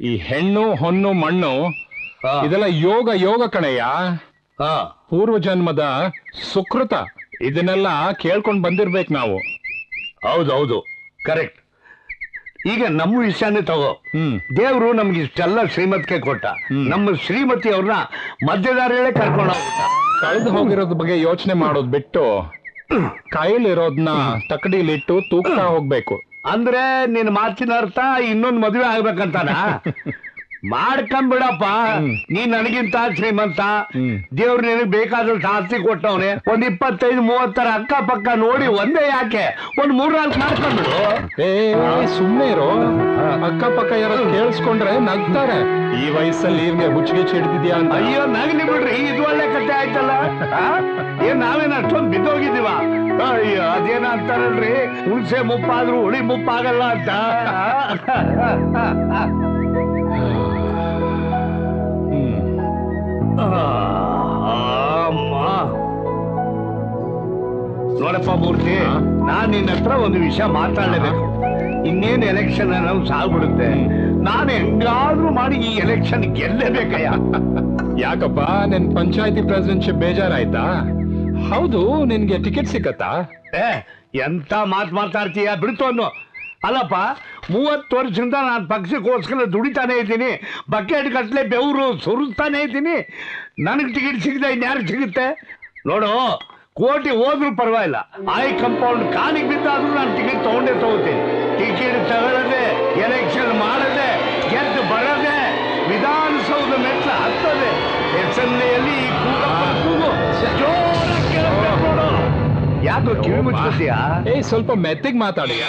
ಈ ಹೆಣ್ಣು ಹೊನ್ನು ಮಣ್ಣು ಇದೆಲ್ಲ ಯೋಗ ಯೋಗ ಕಣಯ್ಯ. ಪೂರ್ವ ಜನ್ಮದ ಸುಕೃತ. ಇದನ್ನೆಲ್ಲ ಕೇಳ್ಕೊಂಡ್ ಬಂದಿರ್ಬೇಕು ನಾವು. ಹೌದೌದು, ಕರೆಕ್ಟ್. ಈಗ ನಮ್ಮ ವಿಷಯನೇ ತಗೋ. ದೇವ್ರು ನಮ್ಗೆ ಇಷ್ಟೆಲ್ಲ ಶ್ರೀಮತಿಗೆ ಕೊಟ್ಟ. ನಮ್ಮ ಶ್ರೀಮತಿ ಅವ್ರನ್ನ ಮಧ್ಯದಾರಿಯಲ್ಲೇ ಕರ್ಕೊಂಡು ಕಳೆದು ಹೋಗಿರೋದ್ ಬಗ್ಗೆ ಯೋಚನೆ ಮಾಡೋದ್ ಬಿಟ್ಟು ಕೈಲಿರೋದ್ನ ತಕಡಿಲಿಟ್ಟು ತೂಗ್ತಾ ಹೋಗ್ಬೇಕು. ಅಂದ್ರೆ ನಿನ್ ಮಾತಿನ ಅರ್ಥ ಇನ್ನೊಂದು ಮದುವೆ ಆಗ್ಬೇಕಂತಾನ? ಮಾಡ್ಕೊಂಡ್ಬಿಡಪ್ಪ. ನೀ ನನಗಿಂತ ಶ್ರೀಮಂತ, ದೇವ್ರು ನಿನಗ್ ಬೇಕಾದಷ್ಟು ಆಸ್ತಿ ಕೊಟ್ಟವನೆ. ಒಂದ್ 25-30 ಅಕ್ಕ ಪಕ್ಕ ನೋಡಿ ಒಂದೇ ಯಾಕೆ ಒಂದ್ 3-4 ಮಾಡ್ಕೊಂಡ್ಬಿಡು. ಸುಮ್ಮನೆ ಇರೋ. ಅಕ್ಕ ಪಕ್ಕ ಯಾರು ಕೇಳಿಸ್ಕೊಂಡ್ರೆ ನಗ್ತಾರೆ. ಈ ವಯಸ್ಸಲ್ಲಿ ಇವ್ಗೆ ಹುಚ್ಚಿಗೆ ಹಿಡ್ದಿದ್ಯಾ ಅಂತ. ಅಯ್ಯೋ ನಗ್ಲಿ ಬಿಡ್ರಿ, ಇದು ಒಳ್ಳೆ ಕತೆ ಆಯ್ತಲ್ಲ. ಏನ್ ನಾವೇನ್ ಅಷ್ಟೊಂದು ಬಿದ್ದೋಗಿದ್ದೀವ? ಅಯ್ಯೋ ಅದೇನ ಅಂತಾರಲ್ರಿ, ಹುಣಸೆ ಮುಪ್ಪಾದ್ರೂ ಹುಳಿ ಮುಪ್ಪಾಗಲ್ಲ ಅಂತ. ನೋಡಪ್ಪ ಮೂರ್ತಿ, ನಾನ್ ನಿನ್ನ ಹತ್ರ ಒಂದು ವಿಷಯ ಮಾತಾಡಲೇಬೇಕು. ಇನ್ನೇನು ಎಲೆಕ್ಷನ್ ನಾವು ಸಾಗ್ಬಿಡುತ್ತೆ. ನಾನು ಹೆಂಗಾದ್ರೂ ಮಾಡಿ ಈ ಎಲೆಕ್ಷನ್ ಗೆಲ್ಲೇಬೇಕಯ್ಯ. ಯಾಕಪ್ಪ, ನಿನ್ ಪಂಚಾಯತಿ ಪ್ರೆಸಿಡೆನ್ಶಿಪ್ ಬೇಜಾರಾಯ್ತಾ? ಹೌದು, ನಿನ್ಗೆ ಟಿಕೆಟ್ ಸಿಕ್ಕತ್ತಾ? ಎಂತ ಮಾತಾಡ್ತೀಯ ಬಿಡ್ತು ಅನ್ನೋ. ಅಲ್ಲಪ್ಪ, 30 ವರ್ಷದಿಂದ ನಾನು ಪಕ್ಷಕ್ಕೋಸ್ಕರ ದುಡಿತಾನೆ ಇದ್ದೀನಿ. ಬಕೆಟ್ ಗಟ್ಲೆ ಬೆವರು ಸುರಿಸ್ತಾನೆ ಇದ್ದೀನಿ. ನನಗೆ ಟಿಕೆಟ್ ಸಿಗದೆ ಇನ್ಯಾರು ಸಿಗುತ್ತೆ? ನೋಡು, ಕೋಟಿ ಹೋದ್ರೂ ಪರವಾಗಿಲ್ಲ, ಆಯ್ ಕಂಪೌಂಡ್ ಕಾಲಿಗೆ ಬಿದ್ದಾದ್ರೂ ನಾನು ಟಿಕೆಟ್ ತಗೋತೀನಿ. ಟಿಕೆಟ್ ತಗೊಳ್ಳದೆ, ಎಲೆಕ್ಷನ್ ಮಾಡದೆ, ಗೆದ್ದು ಬರದೆ, ವಿಧಾನಸೌಧ ಮೆಟ್ಲ ಹತ್ತದೆ. ಅಸೆಂಬ್ಲಿಯಲ್ಲಿ ಈ ಕೂಗು ಜೋರಾಗಿ ಕೇಳಬೇಕು ನೋಡು. ಯಾಕೋ ಕಿವಿ ಮುಚ್ಚಿದ್ಯಾ? ಸ್ವಲ್ಪ ಮೆತ್ತಿಗೆ ಮಾತಾಡಿಯ.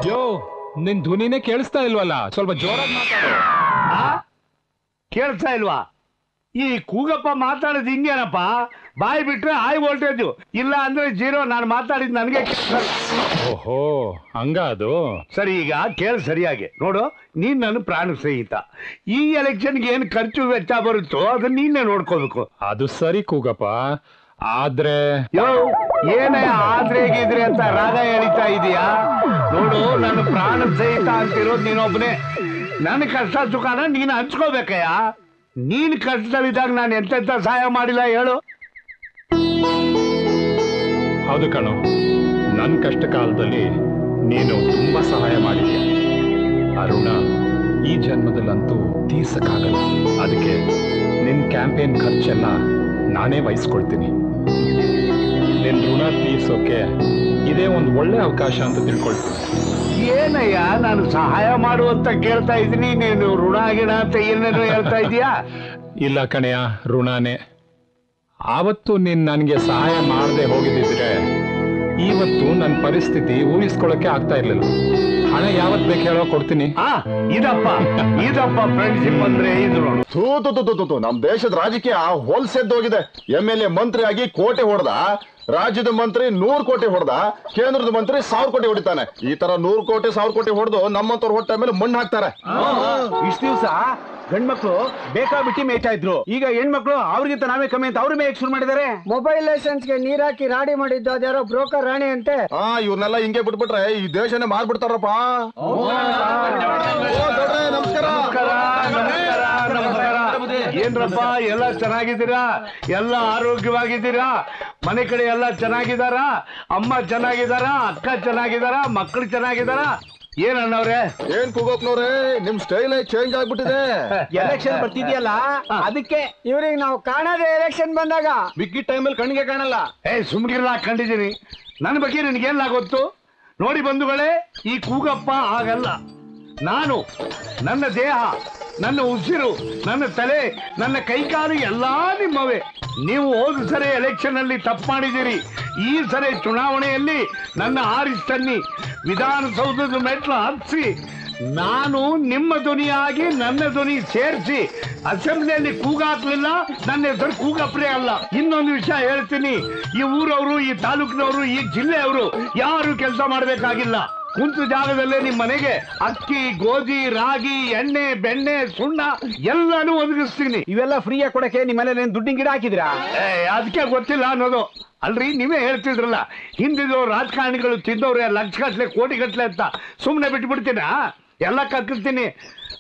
ಯೋ, ನಿನ್ ಧ್ವನಿನೇ ಕೇಳಿಸ್ತಾ ಇಲ್ವಲ್ಲ, ಸ್ವಲ್ಪ ಜೋರಾಗಿ ಮಾತಾಡು. ಕೇಳಿಸ್ತಾ ಇಲ್ವಾ? ಈ ಕೂಗಪ್ಪ ಮಾತಾಡೋದು ಹಿಂಗೇನಪ್ಪ? ಬಾಯಿ ಬಿಟ್ರೆ ಹೈ ವೋಲ್ಟೇಜ್, ಇಲ್ಲ ಅಂದ್ರೆ 0. ನಾನು ಮಾತಾಡಿದ್ ನನಗೆ ಓಹೋ, ಹಂಗ ಅದು. ಸರಿ, ಈಗ ಕೇಳಿ ಸರಿಯಾಗಿ ನೋಡು. ನೀನ್ ನನ್ನ ಪ್ರಾಣ ಸ್ನೇಹಿತ. ಈ ಎಲೆಕ್ಷನ್ಗೆ ಏನ್ ಖರ್ಚು ವೆಚ್ಚ ಬರುತ್ತೋ ಅದನ್ನ ನೀನೇ ನೋಡ್ಕೋಬೇಕು. ಅದು ಸರಿ ಕೂಗಪ್ಪ, ಆದ್ರೆ ಏನೇ ಆದ್ರೆ ಗೀದ್ರೆ ಅಂತ ರಾಗ ಎಳಿತಾ ಇದೀಯಾ? ನೋಡು, ನನ್ನ ಪ್ರಾಣ ಸ್ನೇಹಿತ ಅಂತಿರೋದು ನೀನೊಬ್ಬನೇ. ನನ್ನ ಕಷ್ಟ ಸುಖನ ನೀನು ಹಂಚ್ಕೋಬೇಕಯ್ಯ. ನೀನ್ ಕಷ್ಟದಲ್ಲಿದ್ದಾಗ ನಾನು ಎಂತೆಂತ ಸಹಾಯ ಮಾಡಿಲ್ಲ ಹೇಳು? ಹೌದು ಕಣೋ, ನನ್ನ ಕಷ್ಟ ಕಾಲದಲ್ಲಿ ನೀನು ತುಂಬಾ ಸಹಾಯ ಮಾಡಿದ್ಯಾ. ಅರುಣ ಈ ಜನ್ಮದಲ್ಲಂತೂ ತೀರ್ಸಕ್ಕಾಗಲ್ಲ. ಅದಕ್ಕೆ ನಿನ್ ಕ್ಯಾಂಪೇನ್ ಖರ್ಚೆಲ್ಲ ನಾನೇ ವಹಿಸ್ಕೊಳ್ತೀನಿ. ನಿನ್ ಋಣ ತೀರ್ಸೋಕೆ ಇದೇ ಒಂದು ಒಳ್ಳೆ ಅವಕಾಶ ಅಂತ ತಿಳ್ಕೊಳ್ತೀನಿ. ಏನಯ್ಯ, ನಾನು ಸಹಾಯ ಮಾಡುವಂತ ಕೇಳ್ತಾ ಇದ್ದೀನಿ, ನೀನು ಋಣ ಗಿಣ ಅಂತ ಏನೇನು ಹೇಳ್ತಾ ಇದೀಯಾ? ಇಲ್ಲ ಕಣೆಯ, ಋಣನೇ. ಆವತ್ತು ನೀನ್ ನನಗೆ ಸಹಾಯ ಮಾಡದೆ ಹೋಗಿದ್ದಿದ್ರೆ ಇವತ್ತು ನನ್ನ ಪರಿಸ್ಥಿತಿ ಊಹಿಸ್ಕೊಳ್ಳೋಕೆ ಆಗ್ತಾ ಇರ್ಲಿಲ್ಲ. ಹಣ ಯಾವತ್ ಬೇಕು ಹೇಳೋ, ಕೊಡ್ತೀನಿ. ಇದಪ್ಪ ಫ್ರೆಂಡ್ಶಿಪ್ ಅಂದ್ರೆ ಇದು ನೋಡು. ನಮ್ ದೇಶದ ರಾಜಕೀಯ ಹೋಲ್ಸೆದ್ದೋಗಿದೆ. MLA ಮಂತ್ರಿ ಆಗಿ ಕೋಟೆ ಹೊಡೆದ, ರಾಜ್ಯದ ಮಂತ್ರಿ 100 ಕೋಟಿ ಹೊಡೆದ, ಕೇಂದ್ರದ ಮಂತ್ರಿ 1000 ಕೋಟಿ ಹೊಡಿತಾನೆ. ಈ ತರ 100 ಕೋಟಿ 1000 ಕೋಟಿ ಹೊಡೆದು ನಮ್ಮಂತವ್ರ ಹೊಟ್ಟೆ ಮೇಲೆ ಮಣ್ಣು ಹಾಕ್ತಾರೆ. ಇಷ್ಟ ದಿವಸ ಗಂಡ್ಮಕ್ಳು ಬೇಕಾಬಿಟ್ಟಿ ಮೇಯ್ತಾ ಇದ್ರು. ಈಗ ಹೆಣ್ಮಕ್ಳು ಅವ್ರಿಗಿಂತ ನಾವೇ ಕಮ್ಮಿ ಅಂತ ಅವ್ರು ಮೇಯಕ್ ಶುರು ಮಾಡಿದ್ದಾರೆ. ಮೊಬೈಲ್ ಲೈಸೆನ್ಸ್ಗೆ ನೀರ್ ಹಾಕಿ ರಾಡಿ ಮಾಡಿದ್ದು ಅದ್ಯಾರೋ ಬ್ರೋಕರ್ ರಾಣಿ ಅಂತೆ. ಇವ್ರನ್ನೆಲ್ಲ ಹಿಂಗೆ ಬಿಟ್ಬಿಟ್ರೆ ಈ ದೇಶನೇ ಮಾರ್ಬಿಡ್ತಾರಪ್ಪ. ಏನ್ರಪ್ಪ, ಎಲ್ಲ ಚೆನ್ನಾಗಿದ್ದೀರಾ? ಎಲ್ಲ ಆರೋಗ್ಯವಾಗಿದ್ದೀರಾ? ಮನೆ ಕಡೆ ಎಲ್ಲ ಚೆನ್ನಾಗಿದ್ದಾರ? ಅಮ್ಮ ಚೆನ್ನಾಗಿದ್ದಾರ? ಅಕ್ಕ ಚೆನ್ನಾಗಿದ್ದಾರ? ಮಕ್ಕಳು ಚೆನ್ನಾಗಿದ್ದಾರ? ಏನಣ್ಣವ್ರೆ? ಏನ್ ಕೂಗೋಪ್ನವ್ರೆ, ನಿಮ್ ಸ್ಟೈಲ್ ಚೇಂಜ್ ಆಗ್ಬಿಟ್ಟಿದೆ. ಎಲೆಕ್ಷನ್ ಬರ್ತಿದ್ಯಲ್ಲ, ಅದಕ್ಕೆ ಇವ್ರಿಗೆ ನಾವು ಕಾಣದೆ ಎಲೆಕ್ಷನ್ ಬಂದಾಗ ಬಿಗ್ಗಿ ಟೈಮಲ್ಲಿ ಕಣ್ಣಿಗೆ ಕಾಣಲ್ಲ. ಸುಮ್ಗಿರ್ಲ, ಕಂಡಿದ್ದೀನಿ. ನನ್ನ ಬಗ್ಗೆ ನಿನ್ಗೆಲ್ಲ ಗೊತ್ತು. ನೋಡಿ ಬಂಧುಗಳೇ, ಈ ಕೂಗಪ್ಪ ಆಗಲ್ಲ. ನಾನು, ನನ್ನ ದೇಹ, ನನ್ನ ಉಸಿರು, ನನ್ನ ತಲೆ, ನನ್ನ ಕೈಕಾಲು ಎಲ್ಲಾ ನಿಮ್ಮವೇ. ನೀವು ಹೋದ ಸರಿ ಎಲೆಕ್ಷನ್ ಅಲ್ಲಿ ತಪ್ಪು ಮಾಡಿದಿರಿ. ಈ ಸರಿ ಚುನಾವಣೆಯಲ್ಲಿ ನನ್ನ ಆರಿಸ್ತನ್ನಿ, ವಿಧಾನಸೌಧದ ಮೆಟ್ಲು ಹತ್ತಿಸಿ ನಾನು ನಿಮ್ಮ ಧ್ವನಿಯಾಗಿ ನನ್ನ ಧ್ವನಿ ಸೇರಿಸಿ ಅಸೆಂಬ್ಲಿಯಲ್ಲಿ ಕೂಗಾಕ್ಲಿಲ್ಲ, ನನ್ನ ಹೆಸರು ಕೂಗಪ್ರೇ ಅಲ್ಲ. ಇನ್ನೊಂದು ವಿಷಯ ಹೇಳ್ತೀನಿ, ಈ ಊರವರು, ಈ ತಾಲೂಕಿನವರು, ಈ ಜಿಲ್ಲೆಯವರು ಯಾರು ಕೆಲಸ ಮಾಡಬೇಕಾಗಿಲ್ಲ. ಕುಂತ ಜಾಗದಲ್ಲೇ ನಿಮ್ ಮನೆಗೆ ಅಕ್ಕಿ ಗೋಧಿ ರಾಗಿ ಎಣ್ಣೆ ಬೆಣ್ಣೆ ಸುಣ್ಣ ಎಲ್ಲಾನು ಒದಗಿಸ್ತೀನಿ. ಇವೆಲ್ಲ ಫ್ರೀಯಾಗಿ ಕೊಡಕ್ಕೆ ನಿಮ್ಮ ಮನೇಲಿ ದುಡ್ಡಿನ ಗಿಡ ಹಾಕಿದ್ರಾ? ಅದಕ್ಕೆ ಗೊತ್ತಿಲ್ಲ ಅನ್ನೋದು. ಅಲ್ರಿ ನೀವೇ ಹೇಳ್ತಿದ್ರಲ್ಲ ಹಿಂದಿದ್ದು ರಾಜಕಾರಣಿಗಳು ತಿಂದವ್ರೆ ಲಕ್ಷಗಟ್ಲೆ ಕೋಟಿಗಟ್ಲೆ ಅಂತ. ಸುಮ್ಮನೆ ಬಿಟ್ಬಿಡ್ತೀನ? ಎಲ್ಲ ಕಕ್ಕಿರ್ತೀನಿ.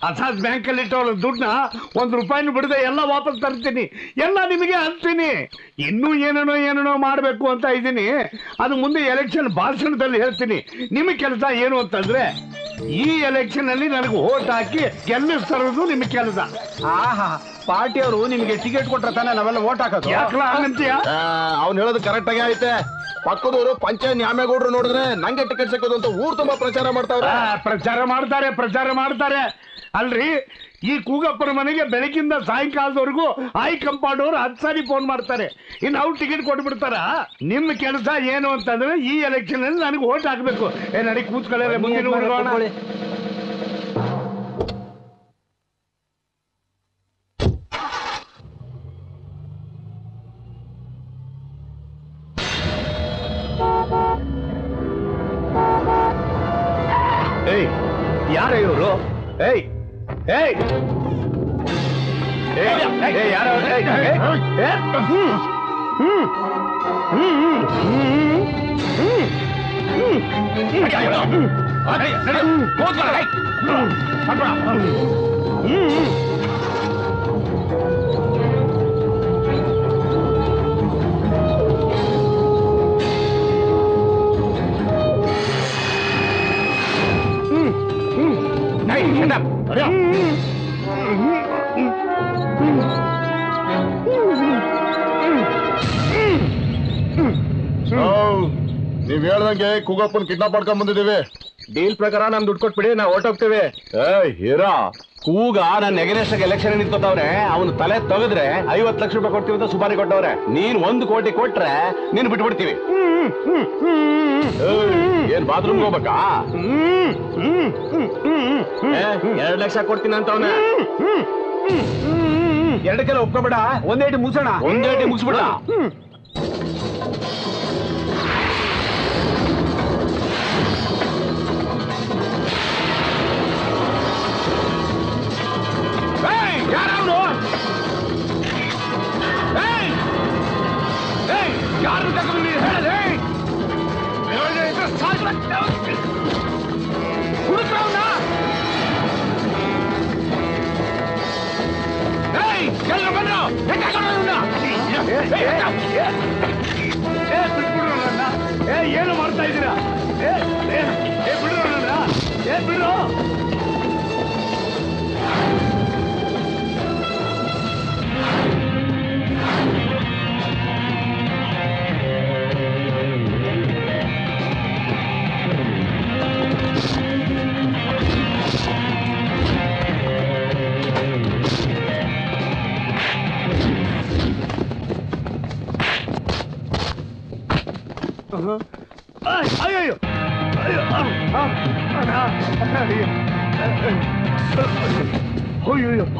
ಅಸಾದ್ ಬ್ಯಾಂಕಲ್ಲಿ ಇಟ್ಟವ್ರ ದುಡ್ಡನ್ನ ₹1 ಬಿಡದೆ ಎಲ್ಲ ವಾಪಸ್ ತರ್ತೀನಿ. ಎಲ್ಲ ನಿಮಗೆ ಅಂತೀನಿ. ಇನ್ನೂ ಏನೇನೋ ಮಾಡಬೇಕು ಅಂತ ಇದ್ದೀನಿ. ಅದು ಮುಂದೆ ಎಲೆಕ್ಷನ್ ಭಾಷಣದಲ್ಲಿ ಹೇಳ್ತೀನಿ. ನಿಮಗೆ ಕೆಲಸ ಏನು ಅಂತಂದ್ರೆ ಈ ಎಲೆಕ್ಷನ್ ಅಲ್ಲಿ ನನಗೆ ವೋಟ್ ಹಾಕಿ ಗೆಲ್ಲಿಸ್ತರೋದು ನಿಮಗೆ ಕೆಲಸ. ಆಹಾ, ಪಾರ್ಟಿಯವರು ನಿಮ್ಗೆ ಟಿಕೆಟ್ ಕೊಟ್ರ ತಾನೆ ನಾವೆಲ್ಲ ವೋಟ್ ಹಾಕೋದು. ಯಾಕಲ ಹಂಗಂತೀಯ? ಅವ್ನು ಹೇಳೋದು ಕರೆಕ್ಟ್ ಆಗಿ ಐತೆ. ಪಕ್ಕದವರು ಪಂಚಾಯತ್ ನ್ಯಾಮೇಗೌಡರು ನೋಡಿದ್ರೆ ನಂಗೆ ಟಿಕೆಟ್ ಸಿಕ್ಕೋದು ಅಂತ ಊರ್ ತುಂಬಾ ಪ್ರಚಾರ ಮಾಡ್ತಾವ್ರೆ. ಪ್ರಚಾರ ಮಾಡ್ತಾರೆ ಅಲ್ರಿ. ಈ ಕೂಗಪ್ಪನ ಮನೆಗೆ ಬೆಳಗಿಂದ ಸಾಯಂಕಾಲದವರೆಗೂ ಐ ಕಂಪೌಂಡ್ ಅವರು 10 ಸಾರಿ ಫೋನ್ ಮಾಡ್ತಾರೆ. ಇನ್ನು ಅವ್ರು ಟಿಕೆಟ್ ಕೊಟ್ಬಿಡ್ತಾರ. ನಿಮ್ಮ ಕೆಲಸ ಏನು ಅಂತಂದ್ರೆ ಈ ಎಲೆಕ್ಷನ್ ಅಲ್ಲಿ ನನಗೆ ವೋಟ್ ಹಾಕ್ಬೇಕು. ನಡಿ ಕೂತ್ಕೊಳ್ಳೆ, ಮುಂದಿನ ಊರುಗೋಣ. ಏಯ್, ಯಾರ ಇವರು? ಏಯ್ ಏಯ್ ಯಾರು? ನೀವ್ ಹೇಳ್ದಂಗೆ ಕೂಗಪ್ಪನ್ ಕಿಡ್ನಾಪ್ ಮಾಡ್ಕೊಂಡ್ ಬಂದಿದ್ದೀವಿ. ಡೀಲ್ ಪ್ರಕಾರ ನಮ್ ದುಡ್ಡು ಕೊಟ್ಬಿಡಿ, ನಾವು ಓಟ್ ಹೋಗ್ತೇವೆ. ಹೀರಾ ಕೂಗ ನನ್ನ ಎಗನೆಸ್ಟ್ ಎಲೆಕ್ಷನ್ ನಿಂತ್ಕೋತವ್ರೆ. ಅವನು ತಲೆ ತೆಗೆದ್ರೆ 50 ಲಕ್ಷ ರೂಪಾಯಿ ಕೊಡ್ತೀವಿ ಅಂತ ಸುಪಾರಿ ಕೊಟ್ಟವ್ರೆ. ನೀನ್ 1 ಕೋಟಿ ಕೊಟ್ರೆ ನೀನ್ ಬಿಟ್ಬಿಡ್ತೀವಿ. ಏನ್ ಬಾತ್ರೂಮ್ ಹೋಗ್ಬೇಕಾ? 2 ಲಕ್ಷ ಕೊಡ್ತೀನಿ ಅಂತ ಅವನ. 2 ಒಪ್ಕೋಬೇಡ, 1 ಏಟಿ ಮುಗಿಸೋಣ. 1 ಏಟಿ ಮುಗಿಸ್ಬಿಡ. ಯಾರವನು? ಯಾರು ತಗೊಂಡು ಹೇಳದೆ ಹುಡುಕ್ರವನ್ನ ಎಲ್ಲರೂ ಬಂದ್ರು. ಏನು ಮಾಡ್ತಾ ಇದ್ದೀರಾ? ಬಿಡ್ರು ನನ್ನ, ಬಿಡ್ರು. ಅಯ್ಯೋ ಅಯ್ಯಪ್ಪ.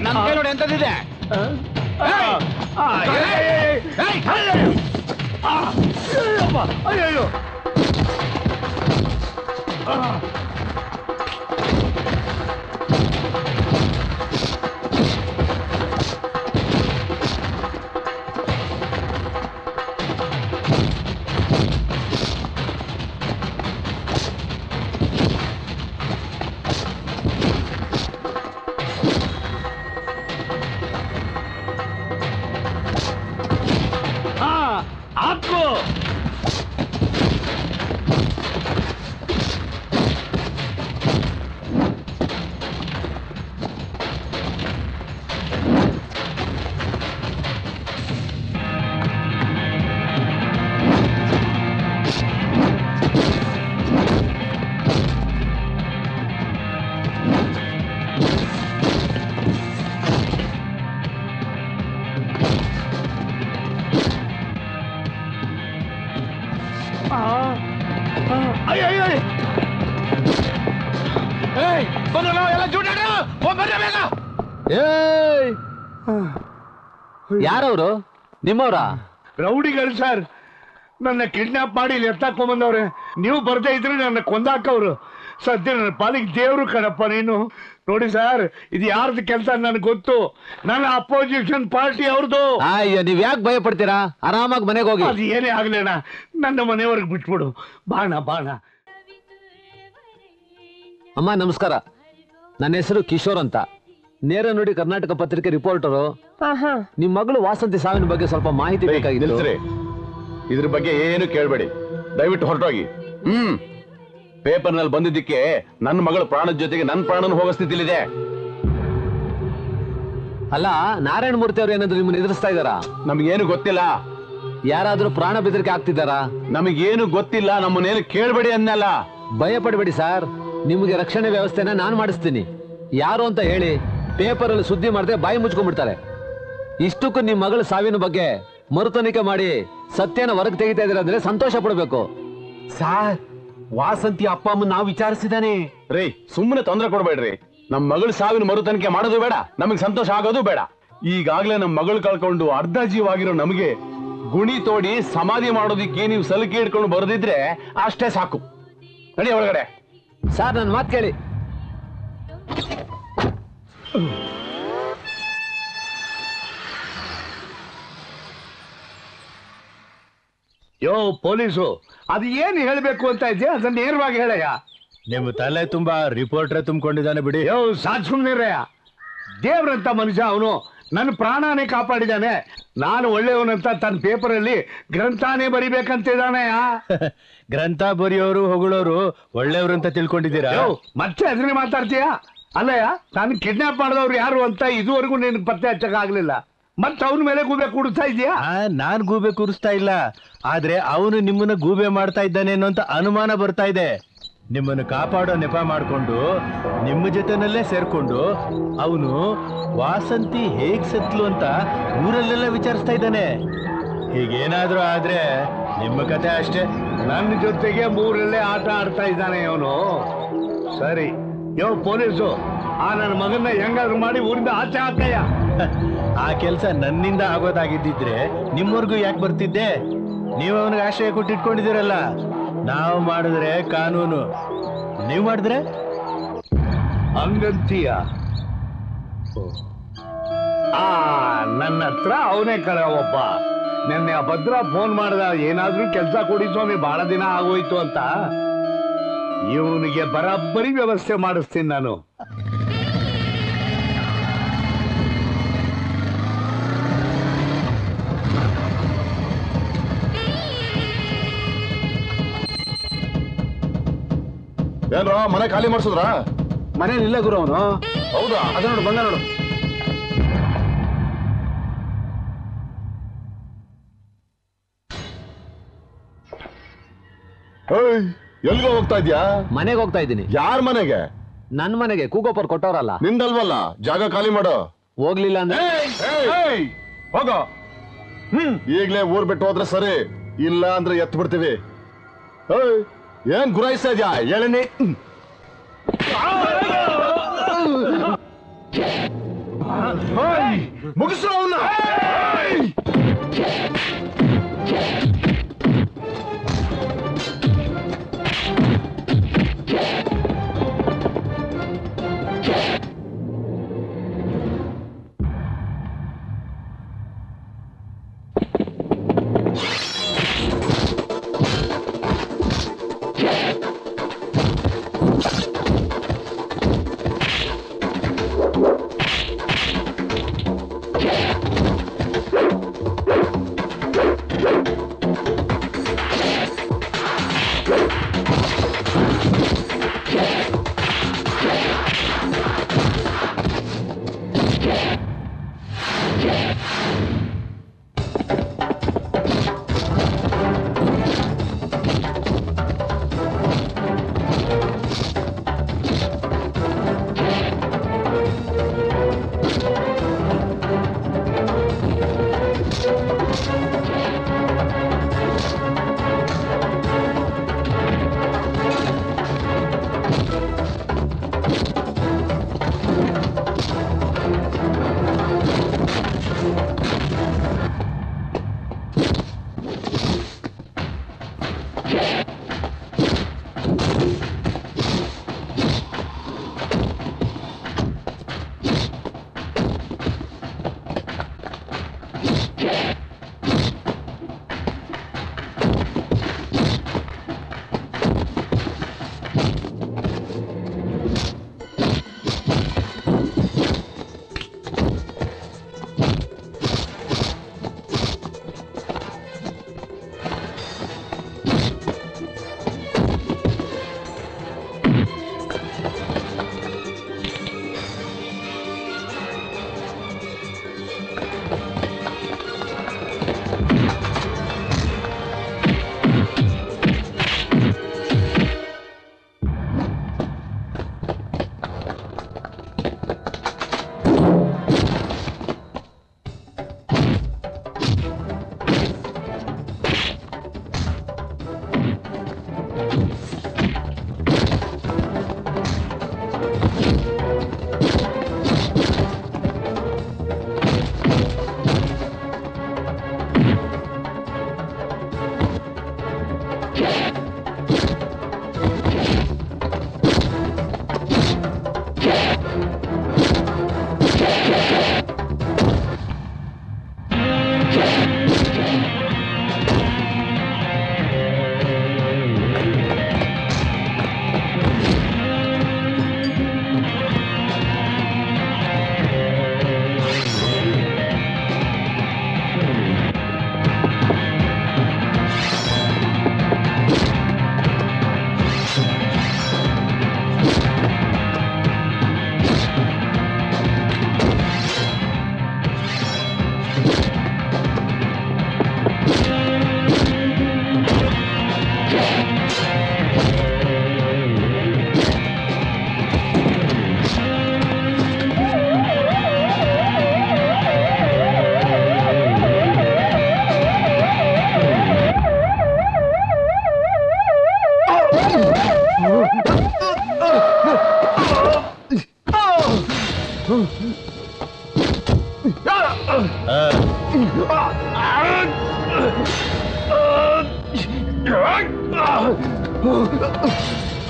ನನ್ನ ಕೈ ನೋಡಿ ಎಂತದಿದೆ ಅಯ್ಯೋ ಯಾರವರು? ನಿಮ್ಮವ್ರ? ರೌಡಿಗಳು ಸರ್, ನನ್ನ ಕಿಡ್ನಾಪ್ ಮಾಡಿ ಇಲ್ಲಿ ಎತ್ತಾಕೊಂಡ್ಬಂದವ್ರೆ. ನೀವು ಬರ್ದೇ ಇದ್ರೆ ನನ್ನ ಕೊಂದಾಕವ್ರು. ಸದ್ಯ ನನ್ನ ಪಾಲಿಗೆ ದೇವ್ರು ಕಣಪ್ಪ ನೀನು. ನೋಡಿ ಸರ್, ಇದು ಯಾರ್ದು ಕೆಲಸ ನನಗೆ ಗೊತ್ತು. ನನ್ನ ಅಪೋಸಿಷನ್ ಪಾರ್ಟಿ ಅವ್ರದ್ದು. ಅಯ್ಯೋ, ನೀವ್ ಯಾಕೆ ಭಯ ಪಡ್ತೀರಾ? ಆರಾಮಾಗಿ ಮನೆಗೆ ಹೋಗಿ. ಅದು ಏನೇ ಆಗ್ಲೇಣ, ನನ್ನ ಮನೆಯವ್ರಿಗೆ ಬಿಟ್ಬಿಡು. ಬಾಣ ಬಾಣ. ಅಮ್ಮ ನಮಸ್ಕಾರ. ನನ್ನ ಹೆಸರು ಕಿಶೋರ್ ಅಂತ, ನೇರ ನುಡಿ ಕರ್ನಾಟಕ ಪತ್ರಿಕೆ ರಿಪೋರ್ಟರು. ನಿಮ್ ಮಗಳು ವಾಸಂತಿ ಸಾವಿನ ಬಗ್ಗೆ ಸ್ವಲ್ಪ ಮಾಹಿತಿ ಬೇಕಾಗಿತ್ತು. ಇದ್ರ ಬಗ್ಗೆ ಏನು ಕೇಳಬೇಡಿ, ದಯವಿಟ್ಟು ಹೊರಟೋಗಿ. ಪೇಪರ್ ನಲ್ಲಿ ಬಂದಿದ್ದಕ್ಕೆ ನನ್ನ ಮಗಳ ಪ್ರಾಣದ ಜೊತೆಗೆ ನನ್ನ ಪ್ರಾಣನ ಹೋಗೋ ಸ್ಥಿತಿಲಿದೆ. ಅಲ್ಲ, ನಾರಾಯಣ ಮೂರ್ತಿ ಅವ್ರು ಏನಾದ್ರು ನಿಮ್ಮನ್ನ ಎದುರಿಸ್ತಾ ಇದಾರಾ? ನಮಗೇನು ಗೊತ್ತಿಲ್ಲ. ಯಾರಾದ್ರೂ ಪ್ರಾಣ ಬೆದರಿಕೆ ಆಗ್ತಿದ್ದಾರಾ? ನಮಗೇನು ಗೊತ್ತಿಲ್ಲ. ನಮ್ಮನ್ನೇನು ಕೇಳಬೇಡಿ ಅನ್ನಲ್ಲ. ಭಯ ಪಡಬೇಡಿ ಸರ್, ನಿಮಗೆ ರಕ್ಷಣೆ ವ್ಯವಸ್ಥೆನ ನಾನು ಮಾಡಿಸ್ತೀನಿ. ಯಾರು ಅಂತ ಹೇಳಿ ಪೇಪರ್ ಅಲ್ಲಿ ಸುದ್ದಿ ಮಾಡದೆ ಬಾಯಿ ಮುಚ್ಕೊಂಡ್ಬಿಡ್ತಾರೆ. ಇಷ್ಟಕ್ಕೂ ನಿಮ್ ಮಗಳ ಸಾವಿನ ಬಗ್ಗೆ ಮರುತನಿಕೆ ಮಾಡಿ ಸತ್ಯನ ಹೊರಗೆ ತೆಗಿತಾ ಇದ್ದೀರಾ ಅಂದ್ರೆ ಸಂತೋಷ ಪಡಬೇಕು. ಸಾರ್, ವಾಸಂತಿ ಅಪ್ಪ ಅಮ್ಮ ನಾವು ವಿಚಾರಿಸಿದಾನೆ. ರೀ, ಸುಮ್ಮನೆ ತೊಂದರೆ ಕೊಡ್ಬೇಡ್ರಿ. ನಮ್ ಮಗಳ ಸಾವಿನ ಮರುತನಿಕೆ ಮಾಡೋದು ಬೇಡ, ನಮಗ್ ಸಂತೋಷ ಆಗೋದು ಬೇಡ. ಈಗಾಗ್ಲೇ ನಮ್ ಮಗಳು ಕಳ್ಕೊಂಡು ಅರ್ಧ ಜೀವ ಆಗಿರೋ ನಮಗೆ ಗುಣಿ ತೋಡಿ ಸಮಾಧಿ ಮಾಡೋದಿಕ್ಕೆ ನೀವು ಸಲಿಕೆ ಹಿಡ್ಕೊಂಡು ಬರೋದಿದ್ರೆ ಅಷ್ಟೇ ಸಾಕು. ನಡಿ ಒಳಗಡೆ. ಸಾರ್, ನನ್ನ ಮಾತು ಕೇಳಿ. ಯೋ ಪೊಲೀಸು, ಅದು ಏನು ಹೇಳಬೇಕು ಅಂತ ಇದೆಯಾ ಅದನ್ನ ನೇರವಾಗಿ ಹೇಳಯ್ಯ. ನಿಮ್ಮ ತಲೆ ತುಂಬಾ ರಿಪೋರ್ಟ್ರೆ ತುಂಬಿಕೊಂಡಿದ್ದಾನೆ ಬಿಡಿ. ಯೋ ಸಾಕ್ ಸುಮ್ನಿರಯ್ಯ. ದೇವ್ರಂತ ಮನುಷ್ಯ ಅವನು, ನನ್ನ ಪ್ರಾಣನೇ ಕಾಪಾಡಿದಾನೆ. ನಾನು ಒಳ್ಳೆಯವನಂತ ತನ್ನ ಪೇಪರಲ್ಲಿ ಗ್ರಂಥಾನೇ ಬರಿಬೇಕಂತಿದ್ದಾನೆಯ. ಗ್ರಂಥ ಬರೆಯೋರು ಹೊಗಳೋರು ಒಳ್ಳೆಯವರು ಅಂತ ತಿಳ್ಕೊಂಡಿದ್ದೀರಾ? ಮತ್ತೆ ಅದನ್ನೇ ಮಾತಾಡ್ತೀಯಾ? ಅಲ್ಲಯ್ಯ, ನಾನು ಕಿಡ್ನಾಪ್ ಮಾಡಿದವ್ರು ಯಾರು ಅಂತ ಇದುವರೆಗೂ ನಿನ್ ಪತ್ತೆ ಹಚ್ಚಕ್ಕಾಗ್ಲಿಲ್ಲ. ಮತ್ತೆ ಅವನ ಮೇಲೆ ಗೂಬೆ ಕೂಡಿಸ್ತಾ ಇದೀಯಾ? ನಾನ್ ಗೂಬೆ ಕೂರಿಸ್ತಾ ಇಲ್ಲ, ಆದ್ರೆ ಅವನು ನಿಮ್ಮನ್ನ ಗೂಬೆ ಮಾಡ್ತಾ ಇದ್ದಾನೆ ಅನ್ನೋಂತ ಅನುಮಾನ ಬರ್ತಾ ಇದೆ. ನಿಮ್ಮನ್ನು ಕಾಪಾಡೋ ನೆಪ ಮಾಡ್ಕೊಂಡು ನಿಮ್ಮ ಜೊತೆನಲ್ಲೇ ಸೇರ್ಕೊಂಡು ಅವನು ವಾಸಂತಿ ಹೇಗ್ ಸತ್ಲು ಅಂತ ಊರಲ್ಲೆಲ್ಲ ವಿಚಾರಿಸ್ತಾ ಇದ್ದಾನೆ. ಹೀಗೇನಾದ್ರೂ ಆದ್ರೆ ನಿಮ್ಮ ಕತೆ ಅಷ್ಟೇ. ನನ್ನ ಜೊತೆಗೆ ಮೂರಲ್ಲೇ ಆಟ ಆಡ್ತಾ ಇದ್ದಾನೆ ಅವನು. ಸರಿ, ಯೋ ಪೊಲೀಸು, ಆ ನನ್ನ ಮಗನ್ನ ಹೆಂಗಾದ್ರು ಮಾಡಿ ಊರಿಂದ ಆಚೆ ಹಾಕಯ್ಯ. ಆ ಕೆಲಸ ನನ್ನಿಂದ ಆಗೋದಾಗಿದ್ದಿದ್ರೆ ನಿಮ್ಮವರೆಗೂ ಯಾಕೆ ಬರ್ತಿದ್ದೆ? ನೀವು ಅವನಿಗೆ ಆಶ್ರಯ ಕೊಟ್ಟಿಟ್ಕೊಂಡಿದ್ದೀರಲ್ಲ. ನಾವು ಮಾಡಿದ್ರೆ ಕಾನೂನು, ನೀವು ಮಾಡಿದ್ರೆ ಹಂಗಂತೀಯ? ನನ್ನ ಹತ್ರ ಅವನೇ ಕಳ ಒಬ್ಬ. ನಿನ್ನೆ ಭದ್ರ ಫೋನ್ ಮಾಡ್ದ, ಏನಾದ್ರೂ ಕೆಲಸ ಕೊಡಿ ಸ್ವಾಮಿ, ಬಹಳ ದಿನ ಆಗೋಯ್ತು ಅಂತ. ಇವನಿಗೆ ಬರಾಬ್ಬರಿ ವ್ಯವಸ್ಥೆ ಮಾಡಿಸ್ತೀನಿ ನಾನು. ಮನೆ ಖಾಲಿ ಮಾಡಿಸಿದ್ರಾ? ಮನೇಲಿ ಇಲ್ಲ ಗುರು ಅವನು. ಹೌದಾ? ಅದ ನೋಡು, ಬಂದ ನೋಡು. ಎಲ್ಗೋ ಹೋಗ್ತಾ ಇದ್ಯಾ? ಮನೆಗೆ ಹೋಗ್ತಾ ಇದ್ದೀನಿ. ಯಾರ ಮನೆಗೆ? ನನ್ ಮನೆಗೆ ಕೂಗೋಪರ್ ಕೊಟ್ಟವ್ರಲ್ಲ. ನಿಂದಲ್ವಲ್ಲ, ಜಾಗ ಖಾಲಿ ಮಾಡು. ಹೋಗ್ಲಿಲ್ಲ ಅಂದ್ರೆ ಹೋಗೋ. ಈಗ್ಲೇ ಊರ್ ಬಿಟ್ಟು ಹೋದ್ರೆ ಸರಿ, ಇಲ್ಲ ಅಂದ್ರೆ ಎತ್ ಬಿಡ್ತೀವಿ. ಏನ್ ಗುರಾಯಿಸ್ತಾ ಇದ್ಯಾ? ಎಳನಿ ಮುಗಿಸ್ರು ಅವನ್ನ.